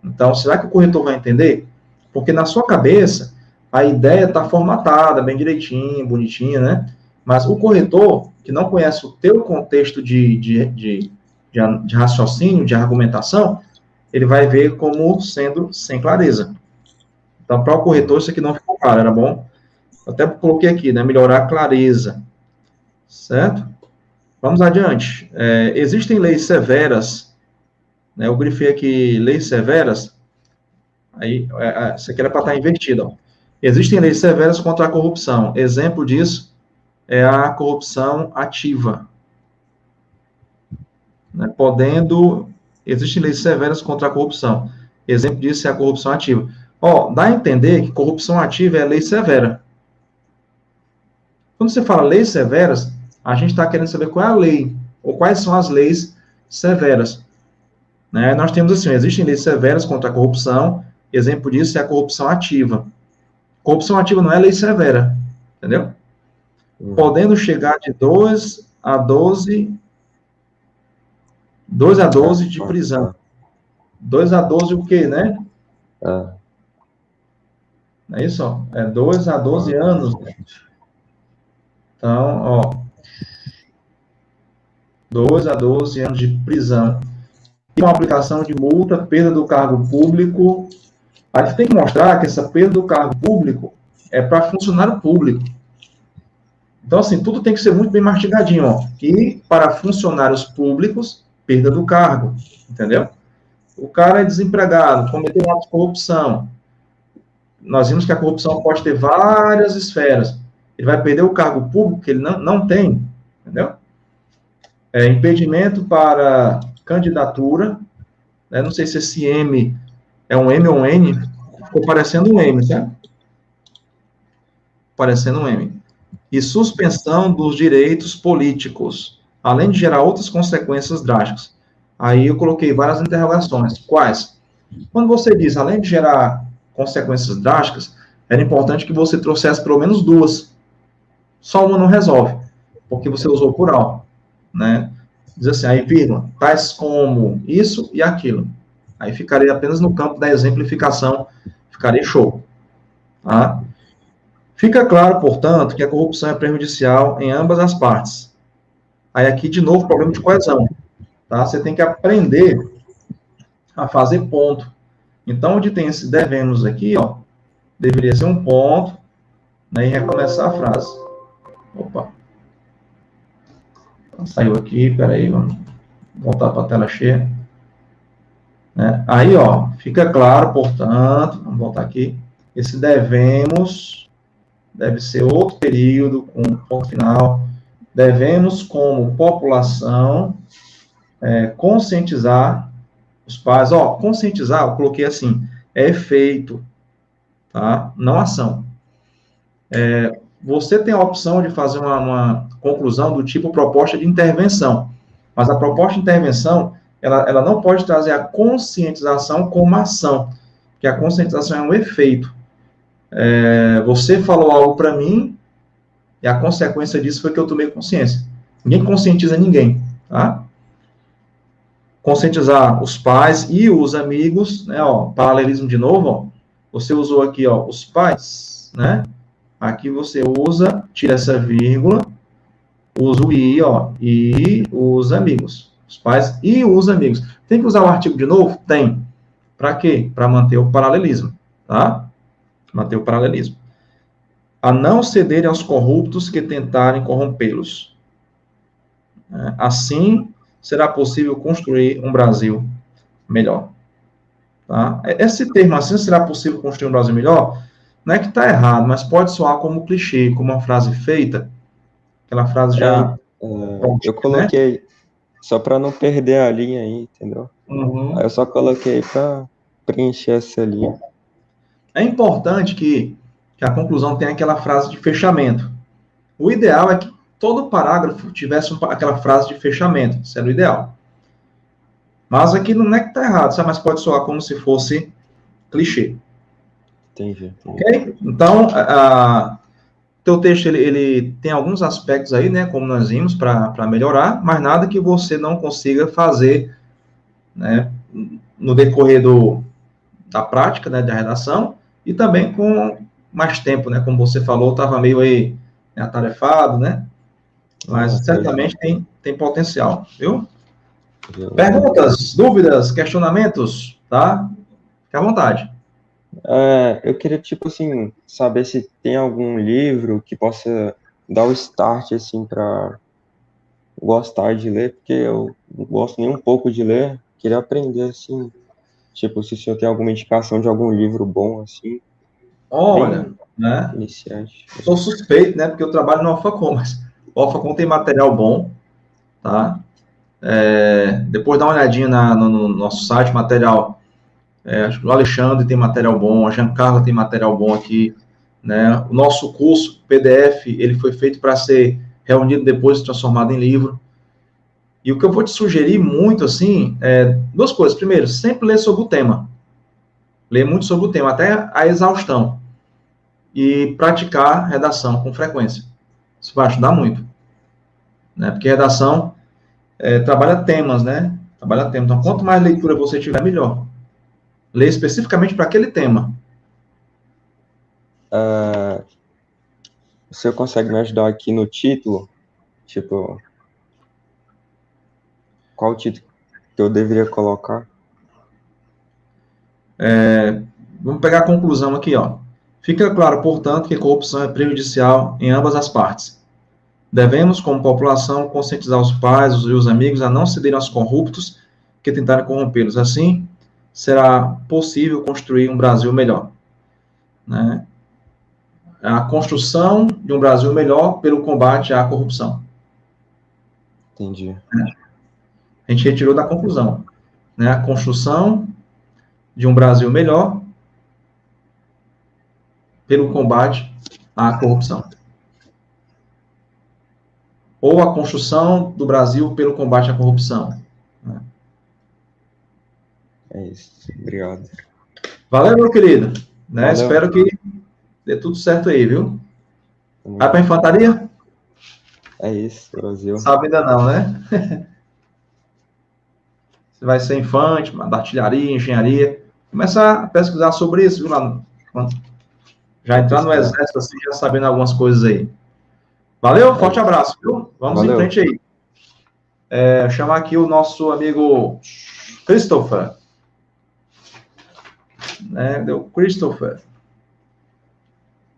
Então, será que o corretor vai entender? Porque na sua cabeça, a ideia está formatada, bem direitinho, bonitinha, né? Mas o corretor, que não conhece o teu contexto de raciocínio, de argumentação, ele vai ver como sendo sem clareza. Então, para o corretor, isso aqui não ficou claro, era bom? Eu até coloquei aqui, né? Melhorar a clareza. Certo? Vamos adiante. Existem leis severas, né? Eu grifei aqui leis severas. Aí, isso aqui era para estar invertido, ó. Existem leis severas contra a corrupção. Exemplo disso é a corrupção ativa. Né? Existem leis severas contra a corrupção. Exemplo disso é a corrupção ativa. Ó, dá a entender que corrupção ativa é lei severa. Quando você fala leis severas, a gente está querendo saber qual é a lei, ou quais são as leis severas. Né? Nós temos assim, existem leis severas contra a corrupção, exemplo disso é a corrupção ativa. Corrupção ativa não é lei severa, entendeu? Podendo chegar de 2 a 12 de prisão. 2 a 12 o quê, né? Não é isso? Ó? É 2 a 12 anos. Então, ó, 2 a 12 anos de prisão. E uma aplicação de multa, perda do cargo público. A gente tem que mostrar que essa perda do cargo público é para funcionário público. Então, assim, tudo tem que ser muito bem mastigadinho, ó. E para funcionários públicos, perda do cargo, entendeu? O cara é desempregado, cometeu um ato de corrupção. Nós vimos que a corrupção pode ter várias esferas. Ele vai perder o cargo público que ele não tem, entendeu? Impedimento para candidatura, né? Não sei se esse M é um M ou um N, ficou parecendo um M, certo? Parecendo um M. E suspensão dos direitos políticos, além de gerar outras consequências drásticas. Aí eu coloquei várias interrogações. Quais? Quando você diz, além de gerar consequências drásticas, era importante que você trouxesse pelo menos duas. Só uma não resolve, porque você usou plural, né? Diz assim, aí, vírgula, tais como isso e aquilo. Aí ficaria apenas no campo da exemplificação, ficaria show. Tá? Fica claro, portanto, que a corrupção é prejudicial em ambas as partes. Aí aqui, de novo, problema de coesão. Tá? Você tem que aprender a fazer ponto. Então, onde tem esse devemos aqui, ó, deveria ser um ponto, né, e recomeçar a frase. Opa. Saiu aqui, peraí, vamos voltar para a tela cheia. Né? Aí, ó, fica claro, portanto, vamos voltar aqui, esse devemos deve ser outro período com ponto final. Devemos, como população, conscientizar os pais. Ó, conscientizar, eu coloquei assim, é efeito, tá? Não ação. Você tem a opção de fazer uma conclusão do tipo proposta de intervenção, mas a proposta de intervenção, ela não pode trazer a conscientização como ação, porque a conscientização é um efeito. Você falou algo para mim, e a consequência disso foi que eu tomei consciência. Ninguém conscientiza ninguém, tá? Conscientizar os pais e os amigos, né, ó, paralelismo de novo, ó, você usou aqui, ó, os pais, né? Aqui você usa, tira essa vírgula, usa o i, ó, e os amigos. Os pais e os amigos. Tem que usar o artigo de novo? Tem. Para quê? Para manter o paralelismo, tá? Manter o paralelismo. A não cederem aos corruptos que tentarem corrompê-los. Assim, será possível construir um Brasil melhor. Tá? Esse termo, assim, será possível construir um Brasil melhor? Não é que está errado, mas pode soar como clichê, como uma frase feita, aquela frase já... eu coloquei, né? Só para não perder a linha aí, entendeu? Uhum. Aí eu só coloquei para preencher essa linha. É importante que a conclusão tenha aquela frase de fechamento. O ideal é que todo parágrafo tivesse aquela frase de fechamento, isso era o ideal. Mas aqui não é que está errado, sabe? Mas pode soar como se fosse clichê. Entendi. Ok? Então, teu texto, ele tem alguns aspectos aí, né, como nós vimos, para melhorar, mas nada que você não consiga fazer, né, no decorrer da prática, né, da redação, e também com mais tempo, né, como você falou, estava meio aí atarefado, né, Mas certamente tem potencial, viu? Viu? Perguntas, dúvidas, questionamentos, tá? Fique à vontade. Eu queria, tipo assim, saber se tem algum livro que possa dar o start, assim, para gostar de ler, porque eu não gosto nem um pouco de ler, queria aprender, assim, tipo, se o senhor tem alguma indicação de algum livro bom, assim, Olha, bem né? iniciante. Sou suspeito, né? Porque eu trabalho no Alphacom, mas o Alphacom tem material bom, tá? Depois dá uma olhadinha no nosso site, material. Acho que o Alexandre tem material bom, a Giancarla tem material bom aqui, né? O nosso curso PDF, ele foi feito para ser reunido depois e transformado em livro. E o que eu vou te sugerir muito, assim, duas coisas. Primeiro, sempre ler sobre o tema. Ler muito sobre o tema, até a exaustão. E praticar redação com frequência. Isso vai ajudar muito. Né? Porque redação trabalha temas, né? Trabalha temas. Então, quanto mais leitura você tiver, melhor. Ler especificamente para aquele tema. O senhor consegue me ajudar aqui no título? Tipo, qual o título que eu deveria colocar? Vamos pegar a conclusão aqui, ó. Fica claro, portanto, que corrupção é prejudicial em ambas as partes. Devemos, como população, conscientizar os pais e os amigos a não cederem aos corruptos que tentarem corrompê-los. Assim, será possível construir um Brasil melhor. Né? A construção de um Brasil melhor pelo combate à corrupção. Entendi. A gente retirou da conclusão. Né? A construção de um Brasil melhor pelo combate à corrupção. Ou a construção do Brasil pelo combate à corrupção. Né? É isso. Obrigado. Valeu, meu querido. Né? Valeu. Espero que dê tudo certo aí, viu? Vai para a infantaria? É isso, Brasil. Sabe ainda não, né? Você vai ser infante, da artilharia, engenharia. Começa a pesquisar sobre isso, viu? Já entrar no exército assim, já sabendo algumas coisas aí. Valeu, forte abraço, viu? Vamos em frente aí. Chamar aqui o nosso amigo Christopher. Deu Christopher.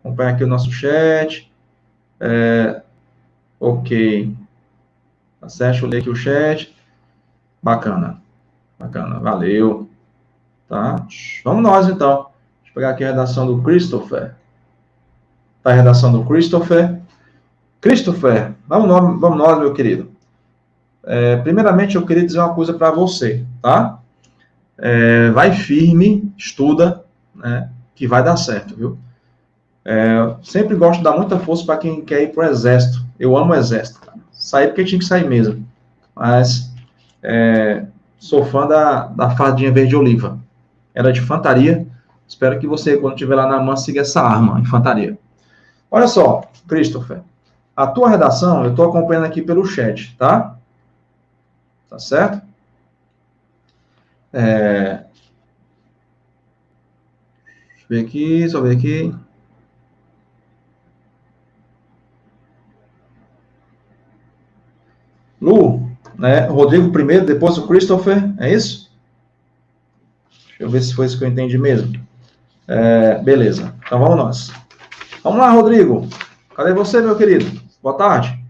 Acompanha aqui o nosso chat. Ok. Tá certo? Deixa eu ler aqui o chat. Bacana. Bacana, valeu. Tá? Vamos nós, então. Deixa eu pegar aqui a redação do Christopher. Tá a redação do Christopher. Christopher, vamos nós, meu querido. Primeiramente, eu queria dizer uma coisa para você, tá? Vai firme, estuda, né, que vai dar certo, viu? Sempre gosto de dar muita força para quem quer ir para o exército. Eu amo o exército, cara. Saí porque tinha que sair mesmo. Mas sou fã da fardinha verde-oliva. Era de infantaria. Espero que você, quando estiver lá na mão, siga essa arma, infantaria. Olha só, Christopher. A tua redação, eu estou acompanhando aqui pelo chat, tá? Tá certo? Deixa eu ver aqui. Lu, né? Rodrigo primeiro, depois o Christopher, é isso? Deixa eu ver se foi isso que eu entendi mesmo. Beleza, então vamos nós. Vamos lá, Rodrigo. Cadê você, meu querido? Boa tarde.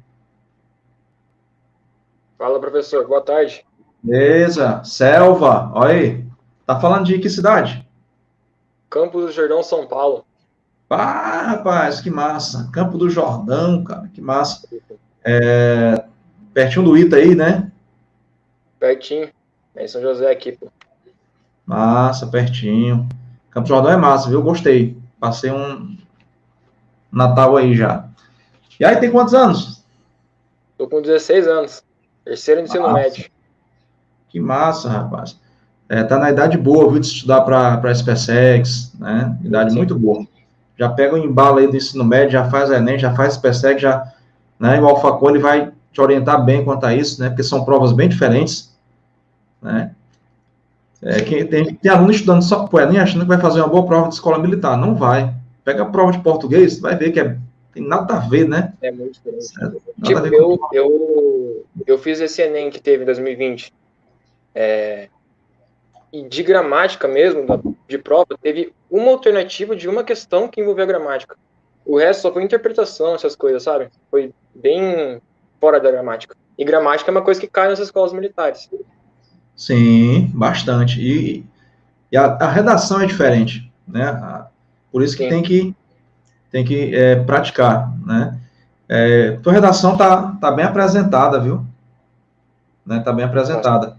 Fala, professor. Boa tarde. Beleza. Selva, olha aí. Tá falando de que cidade? Campos do Jordão, São Paulo. Ah, rapaz, que massa. Campo do Jordão, cara, que massa. Pertinho do Ita aí, né? Pertinho. É em São José aqui, pô. Massa, pertinho. Campo do Jordão é massa, viu? Gostei. Passei um Natal aí já. E aí, tem quantos anos? Tô com 16 anos. Terceiro ensino médio. Que massa, rapaz. Tá na idade boa, viu, de estudar para SpaceX, né? Idade muito boa. Já pega o embalo aí do ensino médio, já faz Enem, já faz SpaceX, já, né? O Alphacom, ele vai te orientar bem quanto a isso, né? Porque são provas bem diferentes, né? Tem aluno estudando só pro Enem, achando que vai fazer uma boa prova de escola militar. Não vai. Pega a prova de português, vai ver que é tem nada a ver, né? É muito diferente. Certo? Nada Tipo, a ver com... eu fiz esse Enem que teve em 2020. E de gramática mesmo, de prova, teve uma alternativa de uma questão que envolvia gramática. O resto só foi interpretação, essas coisas, sabe? Foi bem fora da gramática. E gramática é uma coisa que cai nas escolas militares. Sim, bastante. E a redação é diferente, né? Por isso que Sim. tem que praticar, né? Tua redação tá bem apresentada, viu? Né? Tá bem apresentada.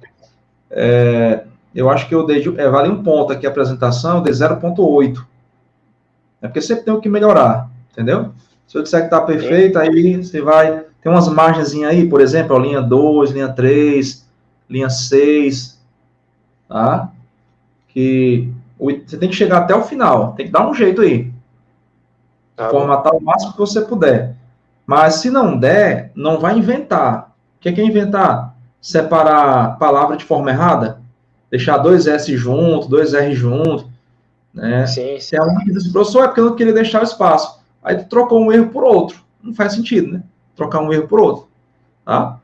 Eu acho que eu dei, vale um ponto aqui a apresentação, eu dei 0,8. É porque sempre tem o que melhorar, entendeu? Se eu disser que tá perfeito, aí você vai... Tem umas margenzinhas aí, por exemplo, ó, linha 2, linha 3, linha 6, tá? Que você tem que chegar até o final, tem que dar um jeito aí. Tá Formatar o máximo que você puder. Mas se não der, não vai inventar. O que é inventar? Separar palavra de forma errada? Deixar dois S junto, dois R junto, né? Sim, sim. Se é um que diz, professor, é porque eu não queria deixar o espaço. Aí tu trocou um erro por outro. Não faz sentido, né? Trocar um erro por outro, tá?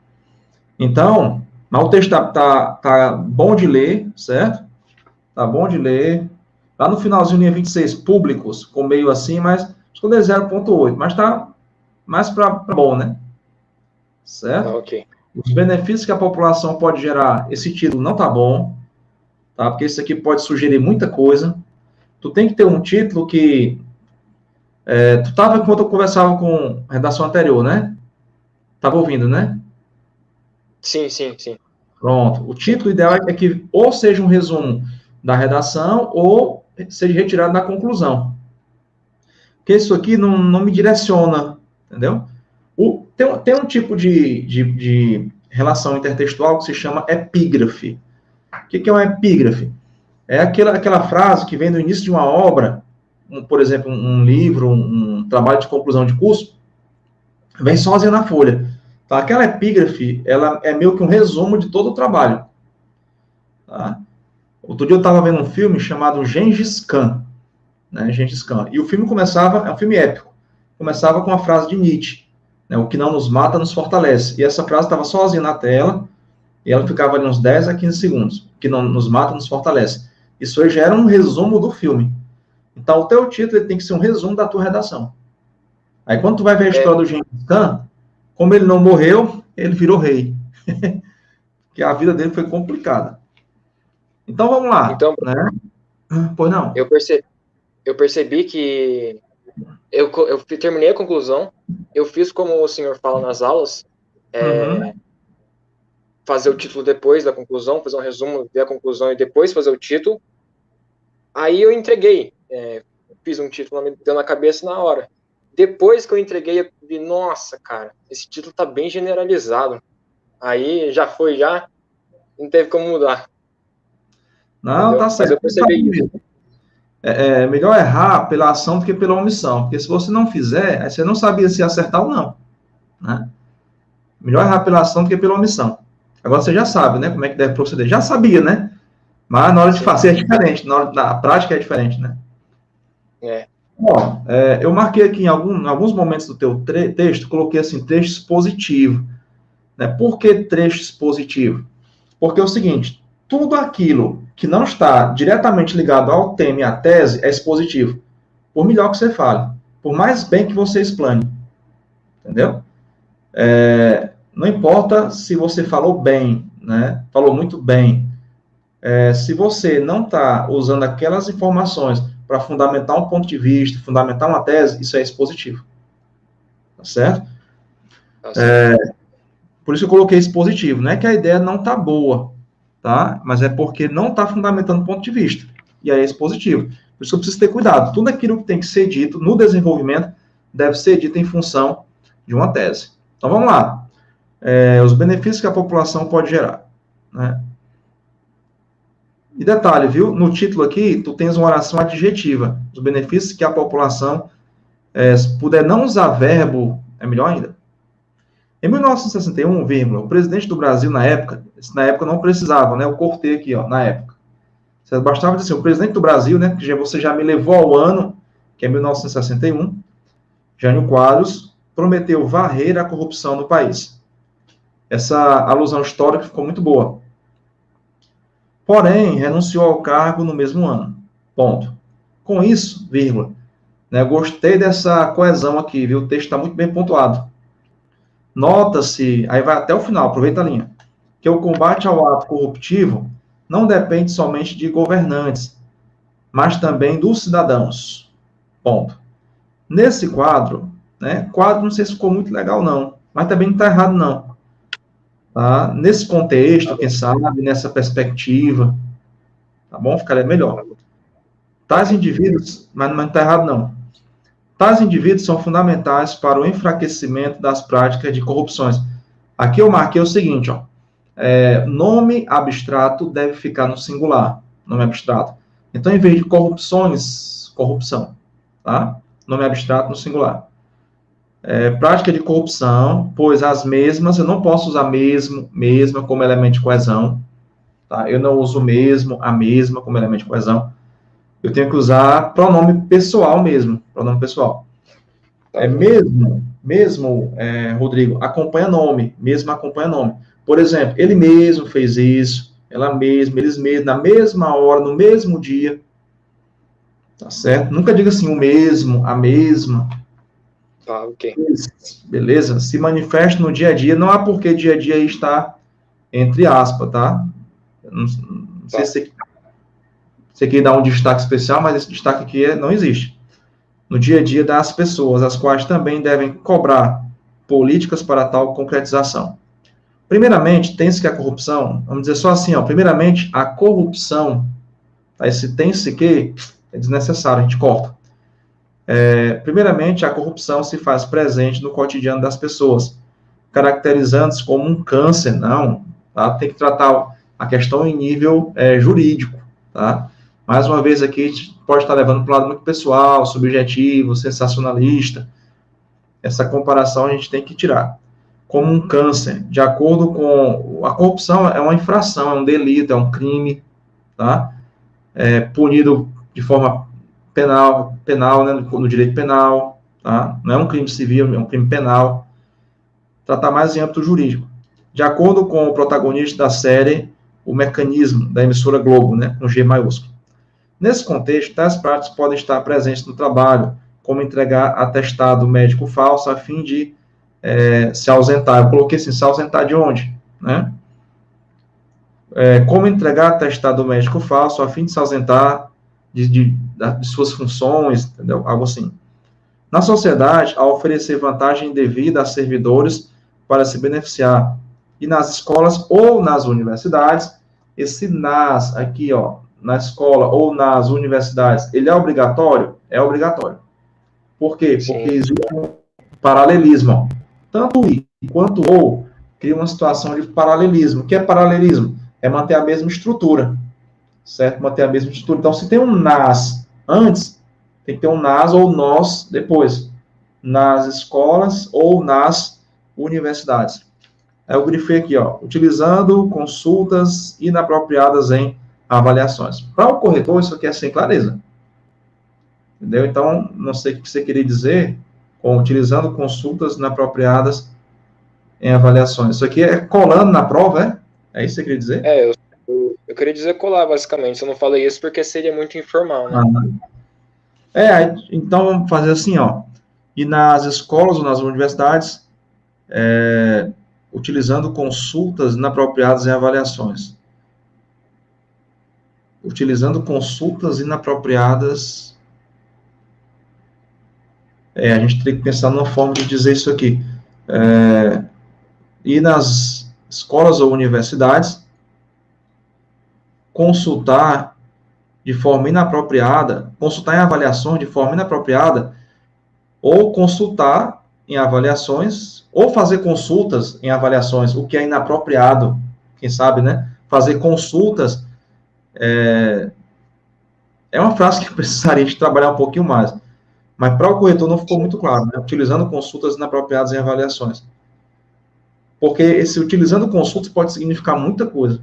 Então, mas o texto tá bom de ler, certo? Tá bom de ler. Lá no finalzinho, linha 26, públicos, com meio assim, mas escondei 0,8, mas tá mais para bom, né? Certo? Ok. Os benefícios que a população pode gerar, esse título não tá bom, tá? Porque isso aqui pode sugerir muita coisa. Tu tem que ter um título que... tu tava enquanto eu conversava com a redação anterior, né? Tava ouvindo, né? Sim, sim, sim. Pronto. O título ideal é que ou seja um resumo da redação ou seja retirado da conclusão. Porque isso aqui não me direciona, entendeu? Tem um tipo de relação intertextual que se chama epígrafe. O que é uma epígrafe? É aquela frase que vem do início de uma obra, por exemplo, um livro, um trabalho de conclusão de curso, vem sozinha na folha. Então, aquela epígrafe, ela é meio que um resumo de todo o trabalho. Tá? Outro dia eu estava vendo um filme chamado Gengis Khan, né? Gengis Khan. E o filme é um filme épico. Começava com a frase de Nietzsche, né? O que não nos mata nos fortalece. E essa frase estava sozinha na tela, e ela ficava ali uns 10 a 15 segundos. O que não nos mata nos fortalece. Isso aí já era um resumo do filme. Então, o teu título ele tem que ser um resumo da tua redação. Aí, quando tu vai ver a história do Gengis Khan, como ele não morreu, ele virou rei. Porque a vida dele foi complicada. Então, vamos lá. Então, né? Pois não. Eu percebi que eu terminei a conclusão, eu fiz como o senhor fala nas aulas, fazer o título depois da conclusão, fazer um resumo, ver a conclusão e depois fazer o título. Aí eu entreguei, fiz um título, me deu na cabeça na hora. Depois que eu entreguei, eu vi, nossa, cara, esse título tá bem generalizado. Aí já foi, não teve como mudar. Não, entendeu? tá certo. Mas eu percebi isso. É melhor errar pela ação do que pela omissão. Porque se você não fizer, aí você não sabia se acertar ou não. Né? Melhor errar pela ação do que pela omissão. Agora você já sabe, né? Como é que deve proceder. Já sabia, né? Mas na hora de fazer é diferente. Na hora da prática é diferente, né? Bom, eu marquei aqui em alguns momentos do teu texto, coloquei assim, trecho expositivo. Né? Por que trecho expositivo? Porque é o seguinte, tudo aquilo que não está diretamente ligado ao tema e à tese é expositivo. Por melhor que você fale. Por mais bem que você explane. Entendeu? Não importa se você falou bem, né? Falou muito bem. Se você não está usando aquelas informações para fundamentar um ponto de vista, fundamentar uma tese, isso é expositivo. Tá certo? Por isso eu coloquei expositivo. Não é que a ideia não está boa, tá? Mas é porque não está fundamentando ponto de vista. E aí é expositivo. Por isso eu preciso ter cuidado. Tudo aquilo que tem que ser dito no desenvolvimento deve ser dito em função de uma tese. Então vamos lá. Os benefícios que a população pode gerar. Né? E detalhe, viu? No título aqui, tu tens uma oração adjetiva. Os benefícios que a população, se puder não usar verbo, é melhor ainda. Em 1961, o presidente do Brasil, na época não precisava, né? Eu cortei aqui, ó, na época. Você bastava dizer, o presidente do Brasil, né? Que você já me levou ao ano, que é 1961, Jânio Quadros prometeu varrer a corrupção no país. Essa alusão histórica ficou muito boa. Porém, renunciou ao cargo no mesmo ano. Ponto. Com isso, vírgula, né, gostei dessa coesão aqui, viu? O texto está muito bem pontuado. Nota-se, aí vai até o final, aproveita a linha, que o combate ao ato corruptivo não depende somente de governantes, mas também dos cidadãos. Ponto. Nesse quadro, né, quadro não sei se ficou muito legal não, mas também não está errado não. Tá? Nesse contexto, quem sabe, nessa perspectiva, tá bom? Ficaria melhor. Tais indivíduos, mas não está errado não. Tais indivíduos são fundamentais para o enfraquecimento das práticas de corrupções. Aqui eu marquei o seguinte, ó, nome abstrato deve ficar no singular, nome abstrato. Então, em vez de corrupções, corrupção, tá? Nome abstrato no singular. Prática de corrupção, pois as mesmas, eu não posso usar mesmo, mesma como elemento de coesão, tá? Eu não uso mesmo, a mesma como elemento de coesão. Eu tenho que usar pronome pessoal mesmo, pronome pessoal. Mesmo, Rodrigo, acompanha nome, mesmo acompanha nome. Por exemplo, ele mesmo fez isso, ela mesma, eles mesmos, na mesma hora, no mesmo dia. Tá certo? Nunca diga assim, o mesmo, a mesma. Tá, ok. Beleza? Se manifesta no dia a dia, não há porquê dia a dia está entre aspas, tá? Não sei se você quer dar um destaque especial, mas esse destaque aqui não existe. No dia a dia das pessoas, as quais também devem cobrar políticas para tal concretização. Primeiramente, tem-se que a corrupção, vamos dizer só assim, ó, primeiramente, a corrupção, tá? Esse tem-se que é desnecessário, a gente corta. Primeiramente, a corrupção se faz presente no cotidiano das pessoas, caracterizando-se como um câncer, não, tá? Tem que tratar a questão em nível jurídico, tá? Mais uma vez aqui, a gente pode estar levando para o lado muito pessoal, subjetivo, sensacionalista. Essa comparação a gente tem que tirar. Como um câncer, de acordo com... A corrupção é uma infração, é um delito, é um crime, tá? Punido de forma penal, né, no direito penal, tá? Não é um crime civil, é um crime penal. Tratar mais em âmbito jurídico. De acordo com o protagonista da série, O Mecanismo, da emissora Globo, né, com G maiúsculo. Nesse contexto, tais práticas podem estar presentes no trabalho, como entregar atestado médico falso a fim de se ausentar. Eu coloquei assim, se ausentar de onde? Né? Como entregar atestado médico falso a fim de se ausentar de suas funções, entendeu? Algo assim. Na sociedade, a oferecer vantagem devida a servidores para se beneficiar. E nas escolas ou nas universidades, esse nas aqui, ó, na escola ou nas universidades, ele é obrigatório? É obrigatório. Por quê? Sim. Porque existe um paralelismo. Ó. Tanto I quanto ou cria uma situação de paralelismo. O que é paralelismo? É manter a mesma estrutura. Certo? Manter a mesma estrutura. Então, se tem um nas antes, tem que ter um nas ou nós depois. Nas escolas ou nas universidades. Aí eu grifei aqui, ó, utilizando consultas inapropriadas em avaliações. Para o corretor, isso aqui é sem clareza. Entendeu? Então, não sei o que você queria dizer com utilizando consultas inapropriadas em avaliações. Isso aqui é colando na prova, é? É isso que você queria dizer? Eu queria dizer colar, basicamente. Eu não falei isso porque seria muito informal, né? Então, vamos fazer assim, ó. E nas escolas ou nas universidades, utilizando consultas inapropriadas em avaliações. Utilizando consultas inapropriadas. A gente tem que pensar numa forma de dizer isso aqui. E nas escolas ou universidades, consultar de forma inapropriada, consultar em avaliações de forma inapropriada, ou consultar em avaliações, ou fazer consultas em avaliações, o que é inapropriado, quem sabe, né? Fazer consultas é uma frase que precisaria de trabalhar um pouquinho mais, mas para o corretor não ficou muito claro, né? Utilizando consultas inapropriadas em avaliações. Porque esse utilizando consultas pode significar muita coisa.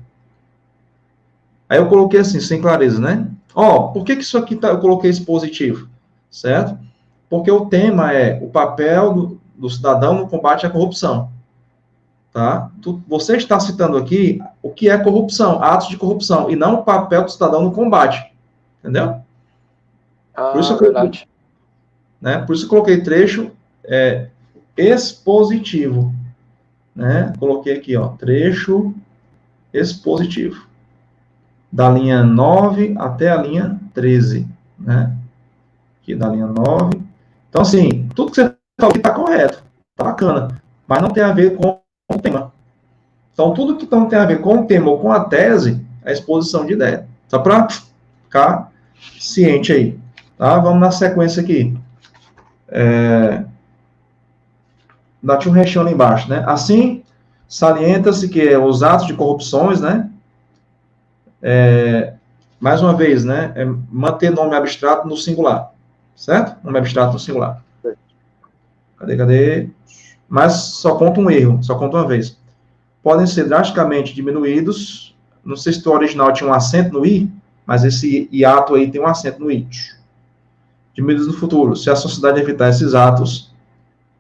Aí eu coloquei assim, sem clareza, né? Por que isso aqui eu coloquei esse positivo? Certo? porque o tema é o papel do cidadão no combate à corrupção. Tá? Você está citando aqui o que é corrupção, atos de corrupção, e não o papel do cidadão no combate. Entendeu? Por isso verdade. Por isso eu coloquei trecho expositivo. Né? Coloquei aqui, ó, trecho expositivo. Da linha 9 até a linha 13. Né? Aqui da linha 9. Então, assim, tudo que você falou aqui está correto. Está bacana. Mas não tem a ver com o tema. Então, tudo que não tem a ver com o tema ou com a tese é exposição de ideia. Só para ficar ciente aí. Tá? Vamos na sequência aqui. Tinha um restinho ali embaixo, né? Assim, salienta-se que os atos de corrupções, né? Mais uma vez, né? Manter nome abstrato no singular. Certo? Nome abstrato no singular. Cadê? Mas só conta um erro, só conta uma vez. Podem ser drasticamente diminuídos. Não sei se o original tinha um acento no i, mas esse hiato aí tem um acento no i. Diminuídos no futuro. Se a sociedade evitar esses atos,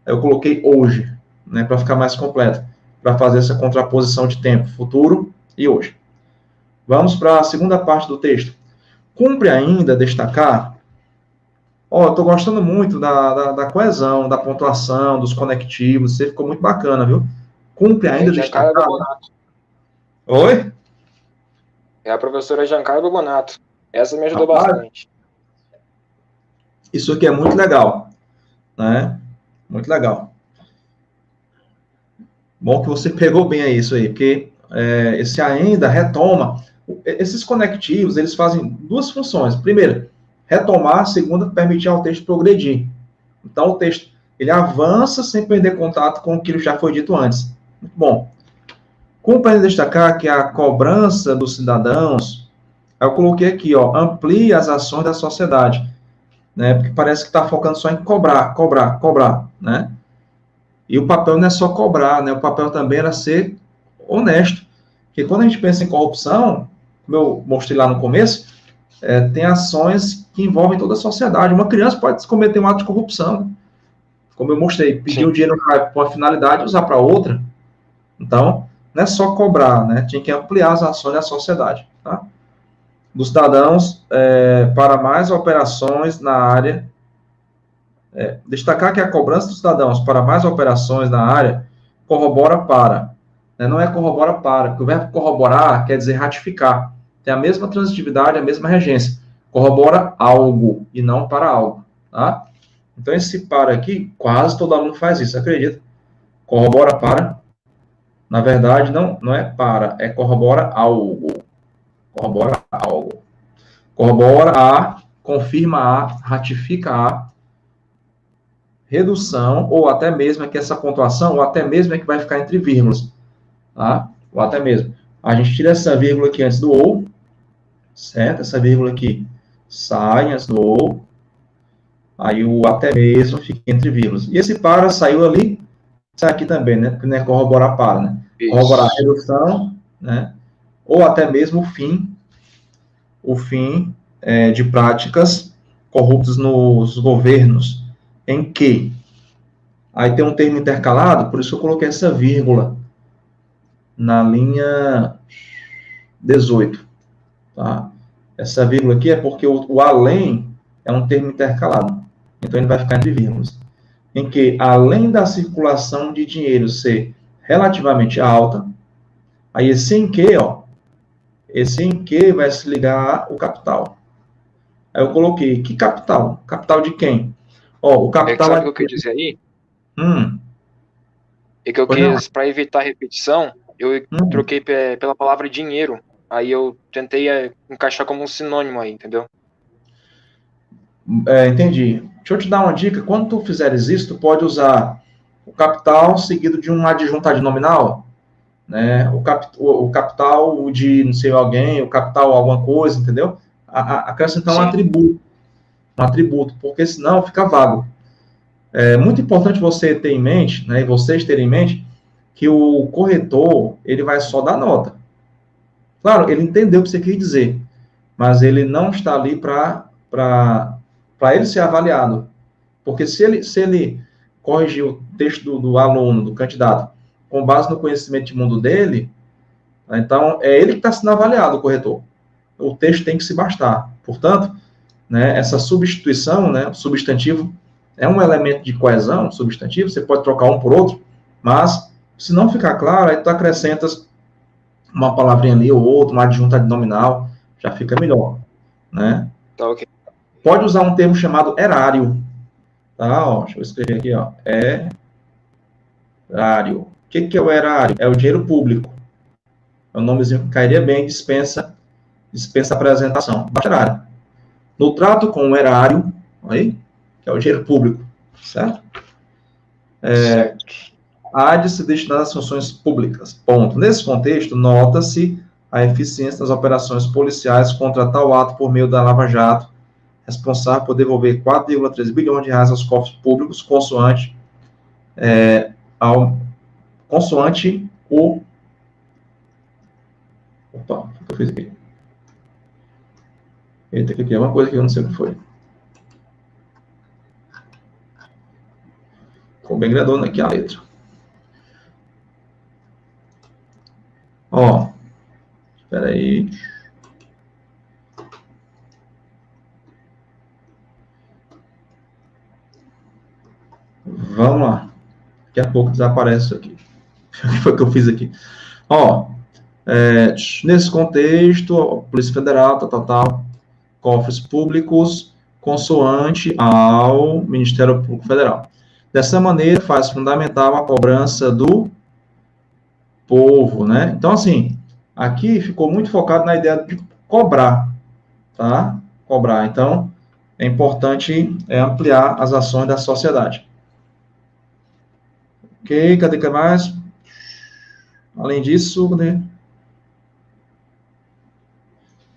eu coloquei hoje, né, para ficar mais completo, para fazer essa contraposição de tempo, futuro e hoje. Vamos para a segunda parte do texto. Cumpre ainda destacar, eu estou gostando muito da coesão, da pontuação, dos conectivos, você ficou muito bacana, viu? Cumpre ainda destacar... Oi? É a professora Giancarlo Bonato. Essa me ajudou bastante. Isso aqui é muito legal, né? Muito legal. Bom que você pegou bem isso aí, porque esse ainda retoma. Esses conectivos, eles fazem duas funções. Primeiro, retomar. Segunda, permitir ao texto progredir. Então, o texto, ele avança sem perder contato com aquilo que já foi dito antes. Muito bom. Cumpre destacar que a cobrança dos cidadãos, eu coloquei aqui, amplia as ações da sociedade. Né, porque parece que está focando só em cobrar, né? E o papel não é só cobrar, né? O papel também era ser honesto. Porque quando a gente pensa em corrupção, como eu mostrei lá no começo, tem ações que envolvem toda a sociedade. Uma criança pode cometer um ato de corrupção, né? Como eu mostrei, pedir o dinheiro para uma finalidade e usar para outra. Então, não é só cobrar, né? Tinha que ampliar as ações da sociedade, tá? Dos cidadãos para mais operações na área. Destacar que a cobrança dos cidadãos para mais operações na área corrobora para. Né, não é corrobora para, porque o verbo corroborar quer dizer ratificar. Tem a mesma transitividade, a mesma regência. Corrobora algo e não para algo. Tá? Então, esse para aqui, quase todo aluno faz isso, acredita? Corrobora para. Na verdade, não é para, é corrobora algo. Corrobora algo. Corrobora a, confirma a, ratifica a, redução, ou até mesmo é que essa pontuação, ou até mesmo é que vai ficar entre vírgulas. Tá? Ou até mesmo. A gente tira essa vírgula aqui antes do ou, certo? Essa vírgula aqui sai antes do ou, aí o até mesmo fica entre vírgulas. E esse para saiu ali, sai aqui também, né? Porque não é corroborar para, né? Isso. Corroborar a redução, né? Ou até mesmo o fim de práticas corruptas nos governos, em que aí tem um termo intercalado, por isso eu coloquei essa vírgula na linha 18, tá? Essa vírgula aqui é porque o além é um termo intercalado, então ele vai ficar entre vírgulas, em que além da circulação de dinheiro ser relativamente alta, aí esse em que vai se ligar ao capital. Aí eu coloquei, que capital? Capital de quem? O capital... Sabe o que eu quis dizer aí? É que eu quis, para evitar repetição, eu troquei pela palavra dinheiro. Aí eu tentei encaixar como um sinônimo aí, entendeu? Entendi. Deixa eu te dar uma dica. Quando tu fizeres isso, tu pode usar o capital seguido de um adjunto adnominal, né? O capital de não sei alguém, o capital alguma coisa, entendeu? Acrescentar um atributo, porque senão fica vago. É muito importante você ter em mente, né, e vocês terem em mente, que o corretor, ele vai só dar nota. Claro, ele entendeu o que você quis dizer, mas ele não está ali para ele ser avaliado. Porque se ele corrigir o texto do aluno, do candidato, com base no conhecimento de mundo dele, então é ele que está sendo avaliado, o corretor. O texto tem que se bastar. Portanto, né, essa substituição, né, o substantivo é um elemento de coesão, substantivo, você pode trocar um por outro, mas se não ficar claro, aí tu acrescentas uma palavrinha ali ou outra, uma adjunta adnominal, já fica melhor, né? Tá, ok. Pode usar um termo chamado erário, tá? Ó, deixa eu escrever aqui, ó, erário. O que é o erário? É o dinheiro público. É um nomezinho que cairia bem, dispensa apresentação. Baixa erário. No trato com o erário, aí, que é o dinheiro público, certo? Certo. Há de se destinar às funções públicas. Ponto. Nesse contexto, nota-se a eficiência das operações policiais contra tal ato por meio da Lava Jato, responsável por devolver 4,3 bilhões de reais aos cofres públicos, consoante o... Opa, o que eu fiz aqui? Eita, que aqui é uma coisa que eu não sei o que foi. Ficou bem grandona aqui a letra. Ó, espera aí. Vamos lá. Daqui a pouco desaparece isso aqui. O que foi que eu fiz aqui? Ó, nesse contexto, a Polícia Federal, cofres públicos, consoante ao Ministério Público Federal. Dessa maneira, faz fundamental a cobrança do povo, né? Então, assim, aqui ficou muito focado na ideia de cobrar, tá? Cobrar. Então, é importante ampliar as ações da sociedade. Ok, cadê que mais? Além disso, né?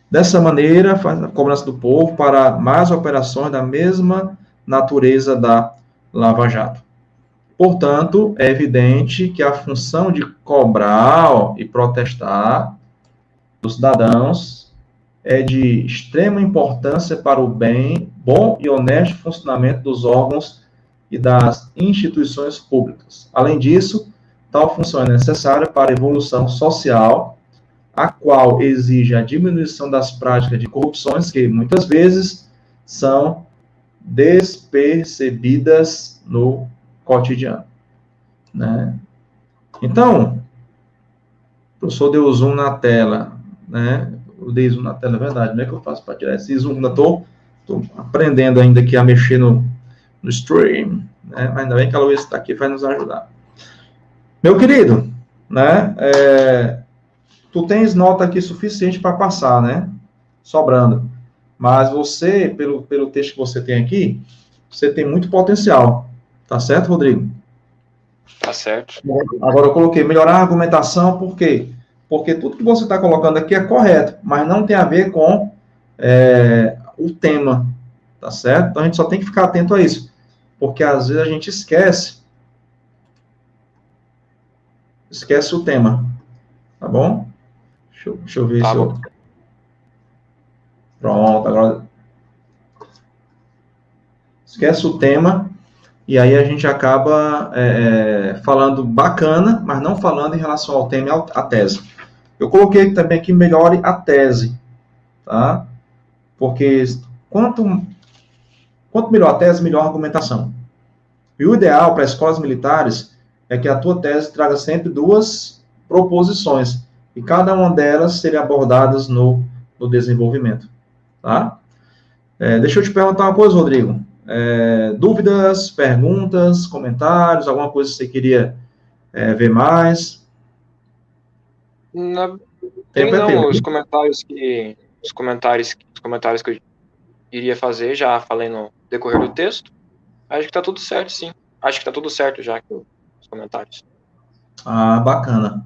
Dessa maneira, faz a cobrança do povo para mais operações da mesma natureza da Lava Jato. Portanto, é evidente que a função de cobrar e protestar dos cidadãos é de extrema importância para o bom e honesto funcionamento dos órgãos e das instituições públicas. Além disso, tal função é necessária para a evolução social, a qual exige a diminuição das práticas de corrupções que, muitas vezes, são despercebidas no cotidiano, né? Então, o professor deu zoom na tela, né? Eu dei zoom na tela, é verdade. Como é que eu faço para tirar esse zoom? Estou aprendendo ainda aqui a mexer no stream, né? Mas ainda bem que a Luísa está aqui, vai nos ajudar. Meu querido, né? Tu tens nota aqui suficiente para passar, né? Sobrando. Mas você, pelo texto que você tem aqui, você tem muito potencial. Tá certo, Rodrigo? Tá certo. Agora eu coloquei melhorar a argumentação, por quê? Porque tudo que você está colocando aqui é correto, mas não tem a ver com o tema, tá certo? Então a gente só tem que ficar atento a isso, porque às vezes a gente esquece o tema, tá bom? Deixa eu ver Tá se bom. eu... Pronto, agora... Esquece o tema, e aí a gente acaba falando bacana, mas não falando em relação ao tema e à tese. Eu coloquei também aqui, melhore a tese, tá? Porque quanto melhor a tese, melhor a argumentação. E o ideal para escolas militares é que a tua tese traga sempre 2 proposições, e cada uma delas seria abordadas no desenvolvimento, tá? Deixa eu te perguntar uma coisa, Rodrigo. Dúvidas, perguntas, comentários, alguma coisa que você queria ver mais? Não, Tempo. os comentários que eu iria fazer, já falei no decorrer do texto. Acho que tá tudo certo, sim. Acho que tá tudo certo já, os comentários. Ah, bacana.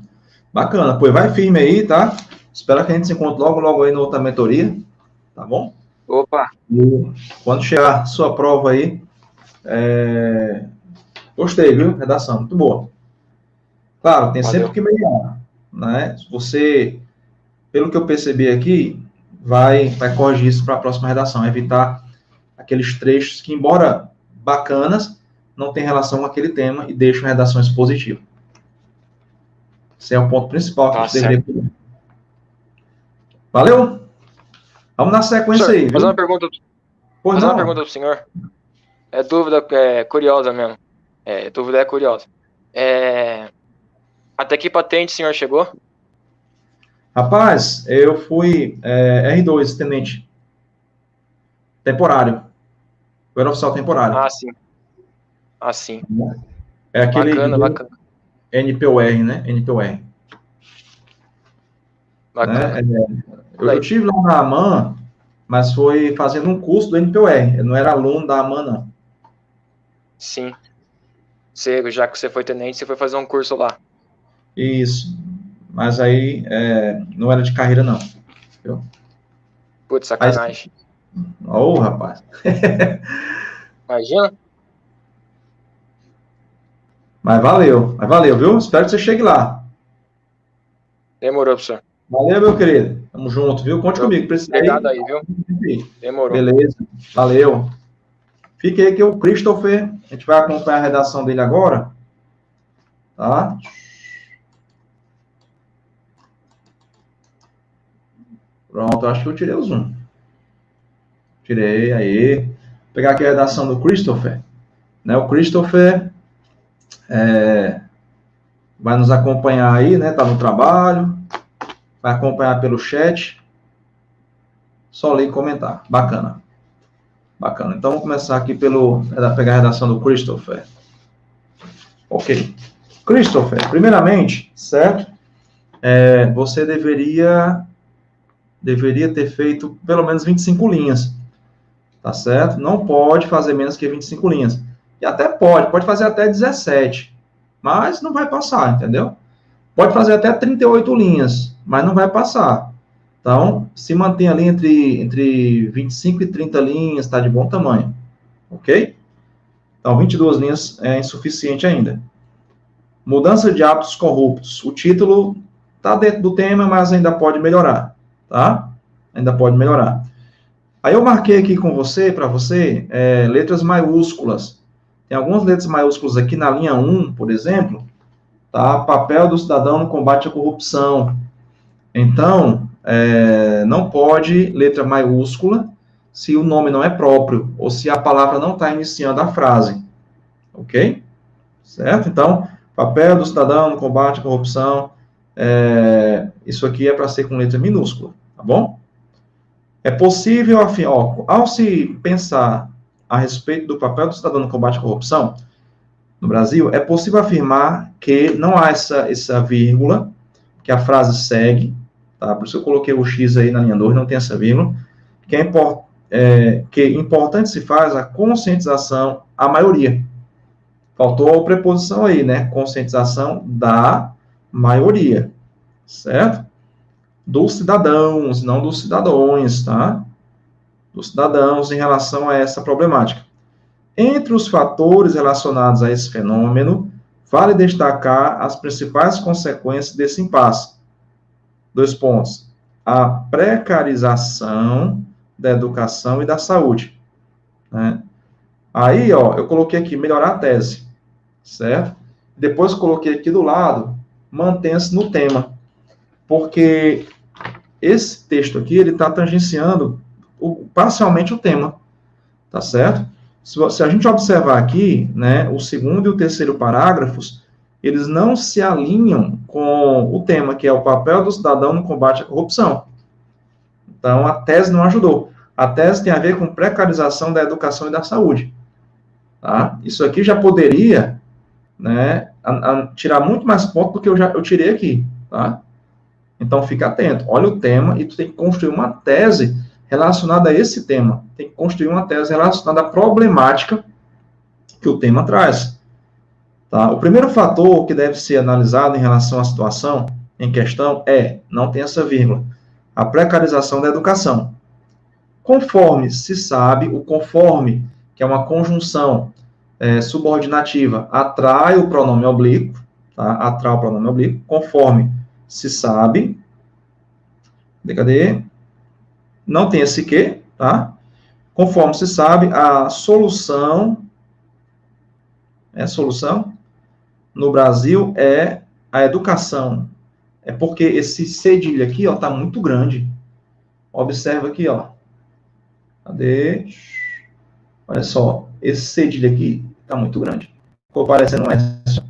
Bacana, pois vai firme aí, tá? Espero que a gente se encontre logo aí na outra mentoria, tá bom? Opa! Quando chegar a sua prova aí, gostei, viu? Redação, muito boa. Claro, tem sempre que melhorar, né? Você, pelo que eu percebi aqui, vai corrigir isso para a próxima redação, evitar aqueles trechos que, embora bacanas, não tem relação com aquele tema e deixam redações positivas. Esse é o ponto principal que a gente deveria cuidar. Valeu? Vamos na sequência aí, viu? Fazer uma pergunta para o senhor. É dúvida curiosa mesmo. Dúvida curiosa. Até que patente o senhor chegou? Rapaz, eu fui R2, tenente. Temporário. Eu era oficial temporário. Ah, sim. É aquele... Bacana. NPOR, né? NPOR. Bacana. Né? Eu tive lá na AMAN, mas foi fazendo um curso do NPOR. Eu não era aluno da AMAN, não. Sim. Já que você foi tenente, você foi fazer um curso lá. Isso. Mas aí não era de carreira, não. Viu? Putz, sacanagem. Ô, rapaz. Imagina. Mas valeu, viu? Espero que você chegue lá. Demorou, professor. Valeu, meu querido. Tamo junto, viu? Conte comigo. Obrigado aí, viu? Demorou. Beleza. Valeu. Fique aí que o Christopher, a gente vai acompanhar a redação dele agora. Tá? Pronto, acho que eu tirei o zoom. Tirei, aí. Vou pegar aqui a redação do Christopher. Né? O Christopher vai nos acompanhar aí, né? Tá no trabalho. Vai acompanhar pelo chat. Só ler e comentar. Bacana. Então, vamos começar aqui pegar a redação do Christopher. Ok. Christopher, primeiramente, certo? Você deveria ter feito pelo menos 25 linhas. Tá certo? Não pode fazer menos que 25 linhas. E até pode fazer até 17. Mas não vai passar, entendeu? Pode fazer até 38 linhas, mas não vai passar. Então, se mantém ali entre 25 e 30 linhas, está de bom tamanho. Ok? Então, 22 linhas é insuficiente ainda. Mudança de hábitos corruptos. O título está dentro do tema, mas ainda pode melhorar. Tá? Ainda pode melhorar. Aí eu marquei aqui com você, para você, letras maiúsculas. Tem algumas letras maiúsculas aqui na linha 1, por exemplo. Tá? Papel do cidadão no combate à corrupção. Então, não pode letra maiúscula se o nome não é próprio, ou se a palavra não está iniciando a frase. Ok? Certo? Então, papel do cidadão no combate à corrupção, isso aqui é para ser com letra minúscula, tá bom? É possível, ao se pensar a respeito do papel do cidadão no combate à corrupção no Brasil, é possível afirmar que não há essa vírgula, que a frase segue, tá? Por isso eu coloquei o X aí na linha 2, não tem essa vírgula, que é importante se faz a conscientização à maioria. Faltou a preposição aí, né? Conscientização da maioria, certo? Dos cidadãos, não dos cidadãos, tá? Dos cidadãos em relação a essa problemática. Entre os fatores relacionados a esse fenômeno, vale destacar as principais consequências desse impasse. 2 pontos. A precarização da educação e da saúde. Né? Aí, eu coloquei aqui, melhorar a tese, certo? Depois coloquei aqui do lado, mantenha-se no tema. Porque esse texto aqui, ele está tangenciando parcialmente o tema, tá certo? Se a gente observar aqui, né, o 2º e o 3º parágrafos, eles não se alinham com o tema, que é o papel do cidadão no combate à corrupção. Então, a tese não ajudou. A tese tem a ver com precarização da educação e da saúde. Tá? Isso aqui já poderia, né, tirar muito mais pontos do que eu tirei aqui. Tá? Então, fica atento. Olha o tema e tu tem que construir uma tese relacionada a esse tema. Tem que construir uma tese relacionada à problemática que o tema traz. Tá? O primeiro fator que deve ser analisado em relação à situação em questão não tem essa vírgula, a precarização da educação. Conforme se sabe, o conforme, que é uma conjunção subordinativa, atrai o pronome oblíquo, tá? Atrai o pronome oblíquo, conforme se sabe, cadê? Não tem esse que, tá? Conforme se sabe, a solução A solução no Brasil é a educação. É porque esse cedilha aqui, ó, tá muito grande. Observa aqui, ó. Cadê? Olha só, esse cedilha aqui tá muito grande. Ficou parecendo um S.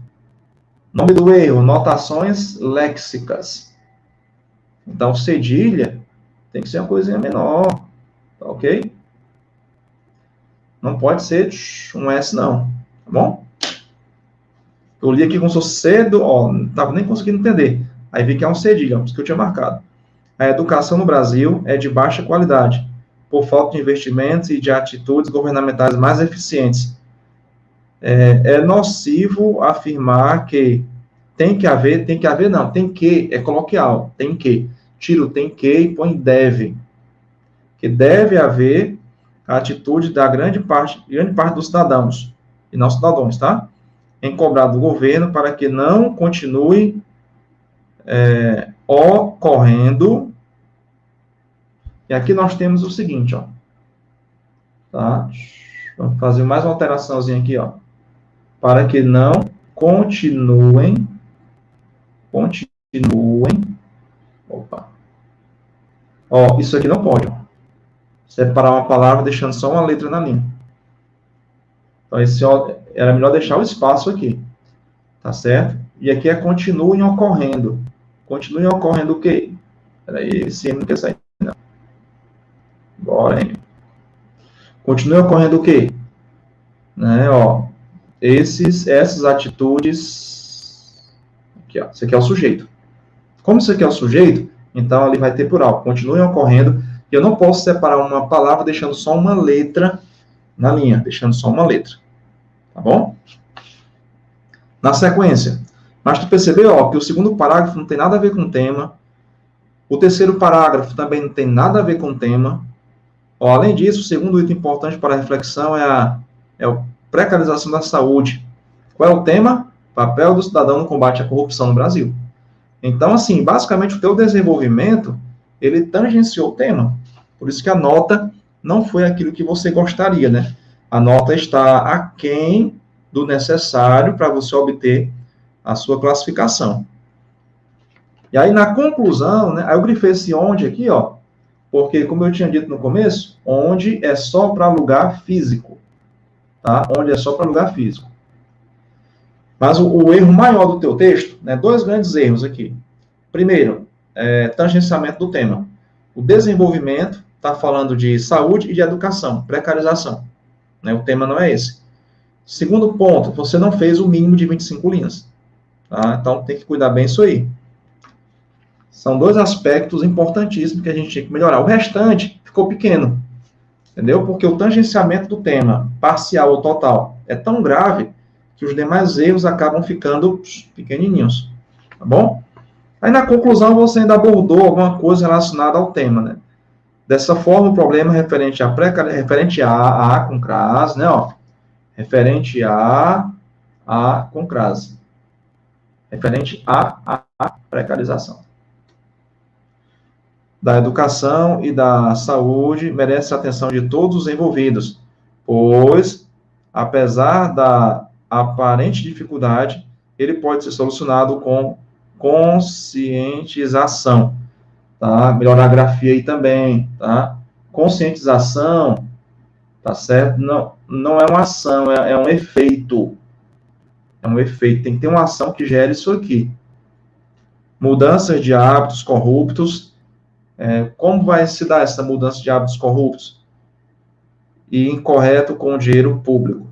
Nome do erro, notações léxicas. Então, cedilha tem que ser uma coisinha menor, tá ok? Não pode ser um S, não, tá bom? Eu li aqui como se fosse cedo, ó, não estava nem conseguindo entender. Aí vi que é um cedilha, por isso que eu tinha marcado. A educação no Brasil é de baixa qualidade, por falta de investimentos e de atitudes governamentais mais eficientes. É nocivo afirmar que tem que haver não, tem que, é coloquial, tem que. Tira o tem que e põe deve. Que deve haver a atitude da grande parte dos cidadãos, e não cidadãos, tá? Em cobrar do governo para que não continue ocorrendo. E aqui nós temos o seguinte, ó. Tá? Vamos fazer mais uma alteraçãozinha aqui, ó. Para que não continuem. Opa. Ó, isso aqui não pode, ó. Separar uma palavra deixando só uma letra na linha. Então, era melhor deixar o espaço aqui. Tá certo? E aqui é continuem ocorrendo. Continuem ocorrendo o quê? Peraí, esse M não quer sair, não. Bora, hein? Continue ocorrendo o quê? Né, ó. Essas atitudes... Aqui, ó. Isso aqui é o sujeito. Como isso aqui é o sujeito, então ali vai ter plural. Continuem ocorrendo. E eu não posso separar uma palavra deixando só uma letra na linha. Deixando só uma letra. Tá bom? Na sequência. Mas tu percebeu, ó, que o segundo parágrafo não tem nada a ver com o tema. O terceiro parágrafo também não tem nada a ver com o tema. Ó, além disso, o segundo item importante para a reflexão é a precarização da saúde. Qual é o tema? Papel do cidadão no combate à corrupção no Brasil. Então, assim, basicamente o teu desenvolvimento, ele tangenciou o tema. Por isso que a nota não foi aquilo que você gostaria, né? A nota está aquém do necessário para você obter a sua classificação. E aí, na conclusão, né, aí eu grifei esse onde aqui, ó, porque, como eu tinha dito no começo, onde é só para lugar físico, tá? Onde é só para lugar físico. Mas o erro maior do teu texto, né, dois grandes erros aqui. Primeiro, tangenciamento do tema. O desenvolvimento está falando de saúde e de educação, precarização. Né, o tema não é esse. Segundo ponto, você não fez o mínimo de 25 linhas. Tá? Então, tem que cuidar bem disso aí. São dois aspectos importantíssimos que a gente tinha que melhorar. O restante ficou pequeno. Entendeu? Porque o tangenciamento do tema, parcial ou total, é tão grave que os demais erros acabam ficando pequenininhos. Tá bom? Aí, na conclusão, você ainda abordou alguma coisa relacionada ao tema, né? Dessa forma, o problema referente a com crase, né? Ó, referente a com crase. Referente a precarização da educação e da saúde merece a atenção de todos os envolvidos, pois, apesar da aparente dificuldade, ele pode ser solucionado com conscientização, tá? Melhorar a grafia aí também, tá? Conscientização, tá certo? Não é uma ação, é um efeito. É um efeito, tem que ter uma ação que gere isso aqui. Mudanças de hábitos corruptos. Como vai se dar essa mudança de hábitos corruptos? E incorreto com o dinheiro público.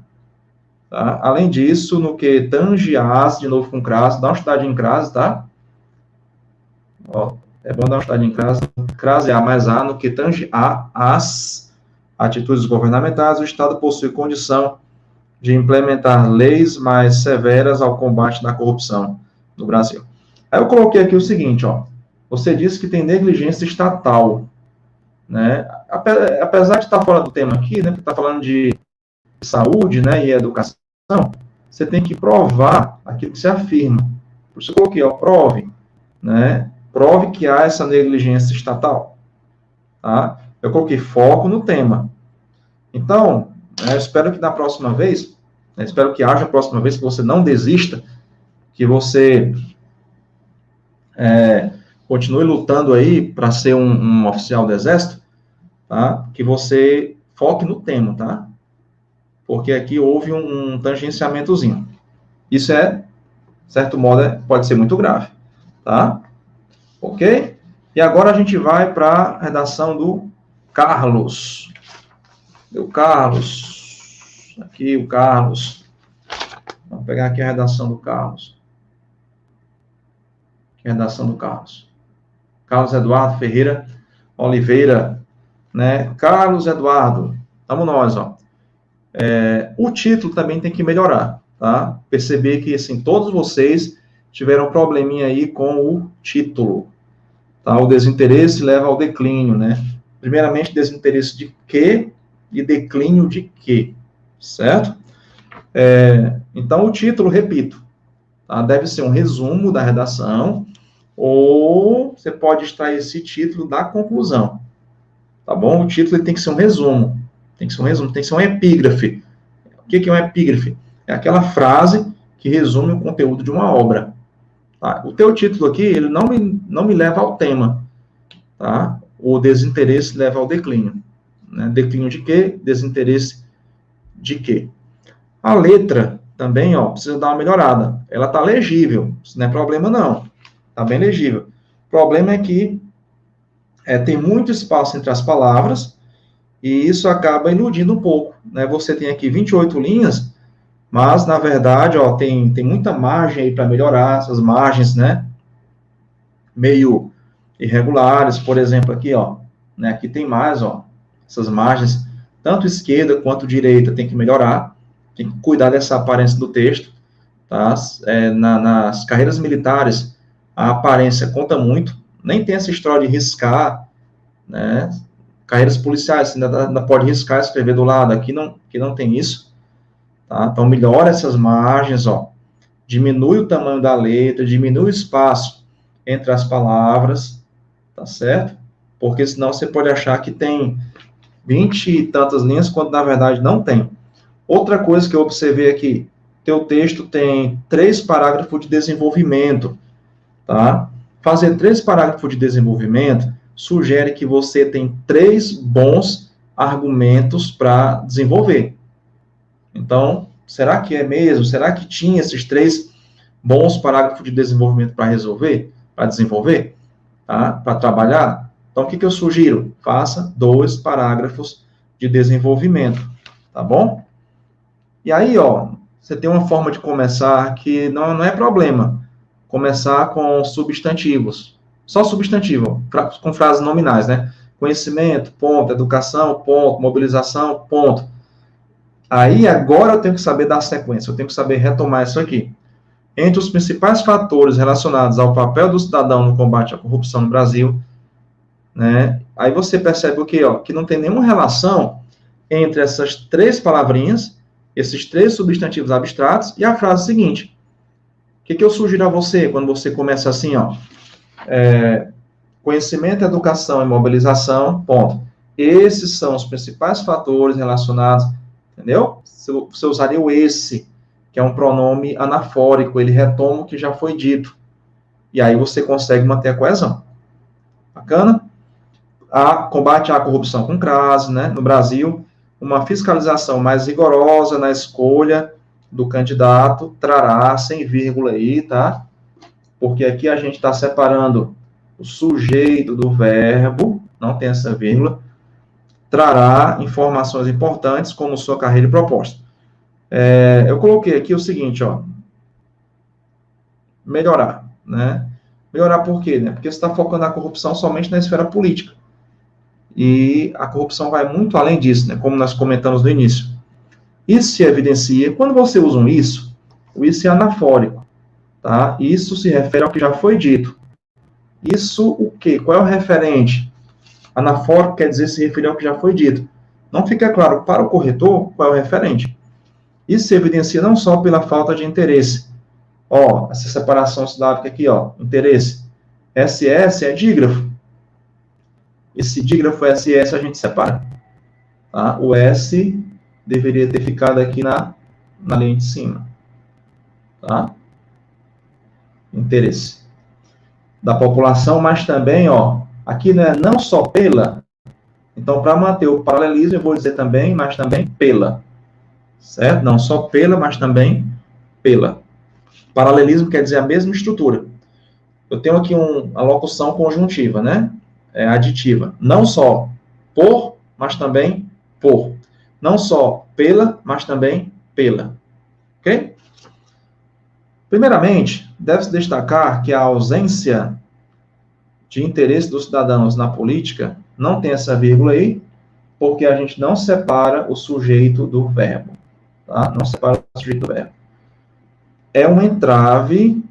Tá? Além disso, no que tange às, de novo com crase, dá uma estudadinha em crase, tá? Ó, é bom dar uma estudadinha em crase. Crase A mais A, no que tange às atitudes governamentais, o Estado possui condição de implementar leis mais severas ao combate da corrupção no Brasil. Aí eu coloquei aqui o seguinte, ó. Você disse que tem negligência estatal, né? Apesar de estar fora do tema aqui, né? Que está falando de saúde, né? E educação, você tem que provar aquilo que você afirma. Por isso eu coloquei, ó, prove, né? Prove que há essa negligência estatal, tá? Eu coloquei foco no tema. Então, eu espero que na próxima vez Eu espero que haja a próxima vez, que você não desista, que você continue lutando aí para ser um oficial do Exército, tá? Que você foque no tema, tá? Porque aqui houve um tangenciamentozinho. Isso de certo modo, pode ser muito grave, tá? Ok? E agora a gente vai para a redação do Carlos. O Carlos. Aqui o Carlos. Vamos pegar aqui a redação do Carlos. Aqui a redação do Carlos. Carlos Eduardo Ferreira Oliveira, né? Carlos Eduardo. Estamos nós, ó. O título também tem que melhorar, tá? Perceber que, assim, todos vocês tiveram um probleminha aí com o título, tá? O desinteresse leva ao declínio, né? Primeiramente, desinteresse de quê e declínio de quê, certo? Então, o título, repito, tá? Deve ser um resumo da redação, ou você pode extrair esse título da conclusão, tá bom? O título ele tem que ser um resumo, tem que ser um epígrafe. O que é um epígrafe? É aquela frase que resume o conteúdo de uma obra. Tá? O teu título aqui, ele não me leva ao tema, tá? O desinteresse leva ao declínio. Né? Declínio de quê? Desinteresse de quê? A letra também, ó, precisa dar uma melhorada. Ela tá legível, isso não é problema não. Tá bem legível. O problema é que tem muito espaço entre as palavras, e isso acaba iludindo um pouco, né? Você tem aqui 28 linhas, mas, na verdade, ó, tem muita margem aí para melhorar, essas margens, né? Meio irregulares, por exemplo, aqui, ó, né? Aqui tem mais, ó, essas margens, tanto esquerda quanto direita, tem que melhorar, tem que cuidar dessa aparência do texto, tá? Nas carreiras militares, a aparência conta muito, nem tem essa história de riscar, né? Carreiras policiais, você ainda pode riscar, escrever do lado, aqui não tem isso, tá? Então, melhora essas margens, ó, diminui o tamanho da letra, diminui o espaço entre as palavras, tá certo? Porque senão você pode achar que tem 20 e tantas linhas, quando na verdade não tem. Outra coisa que eu observei aqui, teu texto tem 3 parágrafos de desenvolvimento, tá? Fazer 3 parágrafos de desenvolvimento sugere que você tem 3 bons argumentos para desenvolver. Então, será que é mesmo? Será que tinha esses 3 bons parágrafos de desenvolvimento para desenvolver, tá? Para trabalhar? Então, o que eu sugiro? Faça 2 parágrafos de desenvolvimento, tá bom? E aí, ó, você tem uma forma de começar que não é problema. Começar com substantivos. Só substantivo, com frases nominais, né? Conhecimento, ponto. Educação, ponto. Mobilização, ponto. Aí, agora eu tenho que saber dar sequência, eu tenho que saber retomar isso aqui. Entre os principais fatores relacionados ao papel do cidadão no combate à corrupção no Brasil, né? Aí você percebe o quê? Ó, que não tem nenhuma relação entre essas 3 palavrinhas, esses 3 substantivos abstratos, e a frase seguinte. O que eu sugiro a você quando você começa assim, ó? Conhecimento, educação e mobilização, ponto. Esses são os principais fatores relacionados, entendeu? Você usaria o esse, que é um pronome anafórico, ele retoma o que já foi dito. E aí você consegue manter a coesão. Bacana? Combate à corrupção com crase, né? No Brasil, uma fiscalização mais rigorosa na escolha do candidato, trará, sem vírgula aí, tá? Porque aqui a gente está separando o sujeito do verbo, não tem essa vírgula, trará informações importantes como sua carreira e proposta. Eu coloquei aqui o seguinte, ó, melhorar, né? Melhorar por quê? Né? Porque você está focando a corrupção somente na esfera política. E a corrupção vai muito além disso, né? Como nós comentamos no início. Isso se evidencia, quando você usa um isso, o isso é anafórico, tá? Isso se refere ao que já foi dito. Isso o quê? Qual é o referente? Anafórico quer dizer se referir ao que já foi dito. Não fica claro para o corretor qual é o referente. Isso se evidencia não só pela falta de interesse. Ó, essa separação silábica aqui, ó, interesse. SS é dígrafo. Esse dígrafo SS a gente separa. Tá? O S deveria ter ficado aqui na linha de cima. Tá? Interesse da população, mas também, ó, aqui né, não só pela, então para manter o paralelismo eu vou dizer também, mas também pela, certo? Não só pela, mas também pela. Paralelismo quer dizer a mesma estrutura. Eu tenho aqui a locução conjuntiva, né? Aditiva. Não só por, mas também por. Não só pela, mas também pela. Ok? Primeiramente, deve-se destacar que a ausência de interesse dos cidadãos na política não tem essa vírgula aí, porque a gente não separa o sujeito do verbo. Tá? Não separa o sujeito do verbo. É um entrave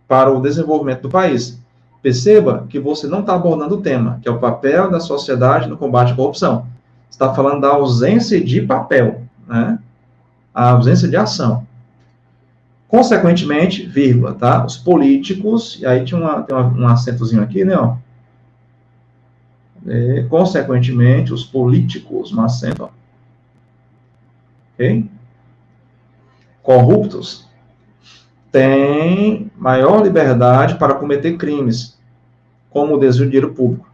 para o desenvolvimento do país. Perceba que você não está abordando o tema, que é o papel da sociedade no combate à corrupção. Você está falando da ausência de papel, né? A ausência de ação. Consequentemente, vírgula, tá? Os políticos, e aí tem um acentozinho aqui, né, ó. Consequentemente, os políticos, um acento, ó. Ok? Corruptos têm maior liberdade para cometer crimes, como o desvio de dinheiro público.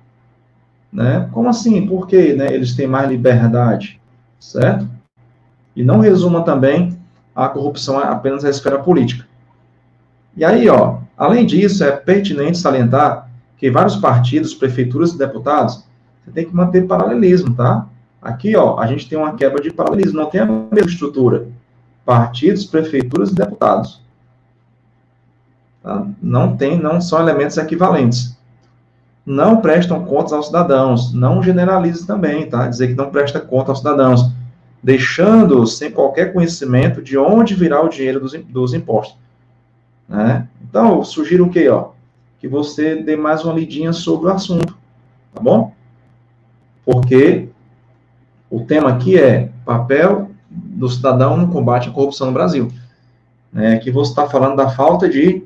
Né? Como assim? Por que né, eles têm mais liberdade? Certo? E não resuma também a corrupção apenas à esfera política. E aí, ó, além disso, é pertinente salientar que vários partidos, prefeituras e deputados, você tem que manter paralelismo, tá? Aqui, ó, a gente tem uma quebra de paralelismo, não tem a mesma estrutura. Partidos, prefeituras e deputados. Tá? Não são elementos equivalentes. Não prestam contas aos cidadãos, não generalize também, tá? Dizer que não presta conta aos cidadãos, deixando sem qualquer conhecimento de onde virá o dinheiro dos impostos. Né? Então, eu sugiro o quê? Ó? Que você dê mais uma lidinha sobre o assunto, tá bom? Porque o tema aqui é papel do cidadão no combate à corrupção no Brasil. Aqui você está falando da falta de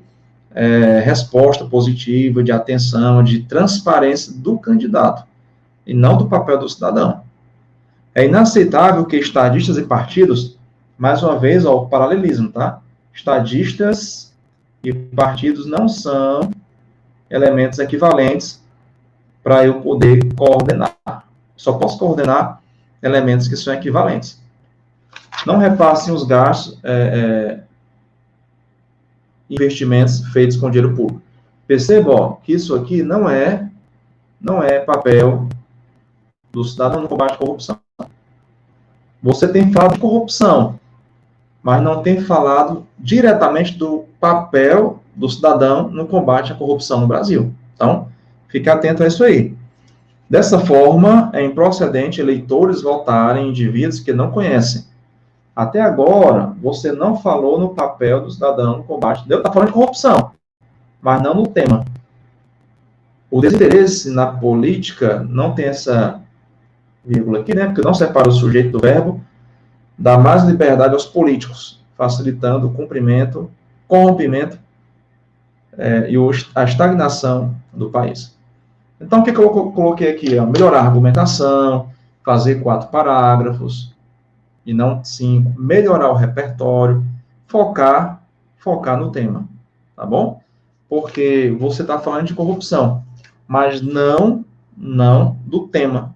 resposta positiva, de atenção, de transparência do candidato, e não do papel do cidadão. É inaceitável que estadistas e partidos, mais uma vez, ó, o paralelismo, tá? Estadistas e partidos não são elementos equivalentes para eu poder coordenar. Só posso coordenar elementos que são equivalentes. Não repassem os gastos, investimentos feitos com dinheiro público. Perceba, ó, que isso aqui não é papel do cidadão no combate à corrupção. Você tem falado de corrupção, mas não tem falado diretamente do papel do cidadão no combate à corrupção no Brasil. Então, fique atento a isso aí. Dessa forma, é improcedente eleitores votarem em indivíduos que não conhecem. Até agora, você não falou no papel do cidadão no combate. Deus está falando de corrupção, mas não no tema. O desinteresse na política não tem essa vírgula aqui, né? Porque não separa o sujeito do verbo, dá mais liberdade aos políticos, facilitando o corrompimento e a estagnação do país. Então, o que eu coloquei aqui? Melhorar a argumentação, fazer 4 parágrafos, e não 5, melhorar o repertório, focar no tema, tá bom? Porque você está falando de corrupção, mas não do tema.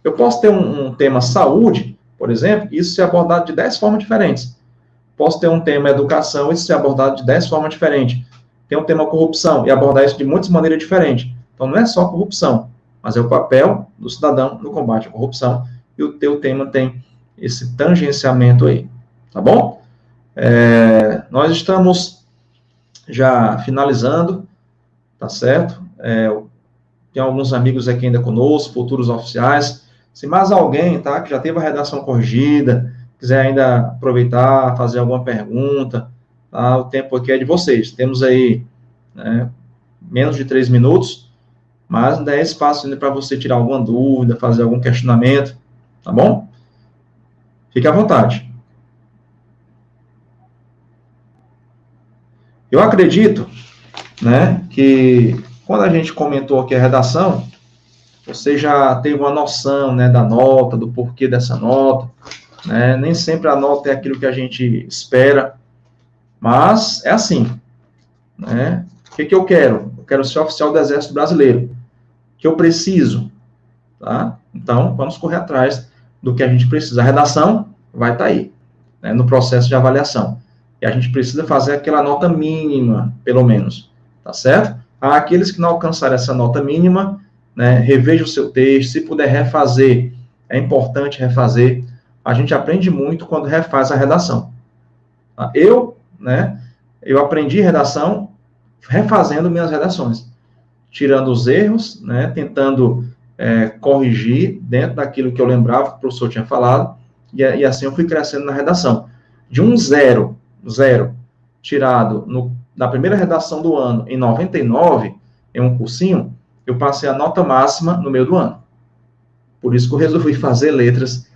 Eu posso ter um tema saúde, por exemplo, e isso ser abordado de 10 formas diferentes. Posso ter um tema educação e isso ser abordado de 10 formas diferentes. Tem um tema corrupção e abordar isso de muitas maneiras diferentes. Então, não é só corrupção, mas é o papel do cidadão no combate à corrupção, e o teu tema tem esse tangenciamento aí, tá bom? Nós estamos já finalizando, tá certo? Tem alguns amigos aqui ainda conosco, futuros oficiais. Se mais alguém, tá, que já teve a redação corrigida, quiser ainda aproveitar, fazer alguma pergunta, tá? O tempo aqui é de vocês. Temos aí menos de 3 minutos, mas ainda é espaço ainda para você tirar alguma dúvida, fazer algum questionamento, tá bom? Fique à vontade. Eu acredito, né, que quando a gente comentou aqui a redação, você já teve uma noção, né, da nota, do porquê dessa nota, né? Nem sempre a nota é aquilo que a gente espera, mas é assim, né? O que eu quero? Eu quero ser oficial do Exército Brasileiro. O que eu preciso? Tá? Então, vamos correr atrás do que a gente precisa. A redação vai estar aí, né, no processo de avaliação. E a gente precisa fazer aquela nota mínima, pelo menos, tá certo? Aqueles que não alcançarem essa nota mínima, né, reveja o seu texto, se puder refazer, é importante refazer. A gente aprende muito quando refaz a redação. Tá? Eu aprendi redação refazendo minhas redações, tirando os erros, né, tentando corrigir dentro daquilo que eu lembrava que o professor tinha falado, e assim eu fui crescendo na redação. De um zero tirado na primeira redação do ano, em 99, em um cursinho, eu passei a nota máxima no meio do ano. Por isso que eu resolvi fazer letras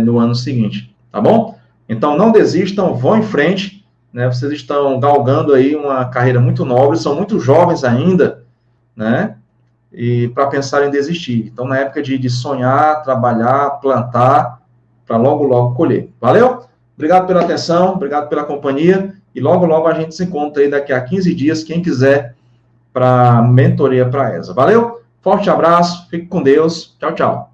no ano seguinte, tá bom? Então, não desistam, vão em frente, né? Vocês estão galgando aí uma carreira muito nobre, são muito jovens ainda, né? E para pensar em desistir. Então, na época de sonhar, trabalhar, plantar, para logo, logo colher. Valeu? Obrigado pela atenção, obrigado pela companhia, e logo, logo a gente se encontra aí daqui a 15 dias, quem quiser, para mentoria para a ESA. Valeu? Forte abraço, fique com Deus. Tchau, tchau.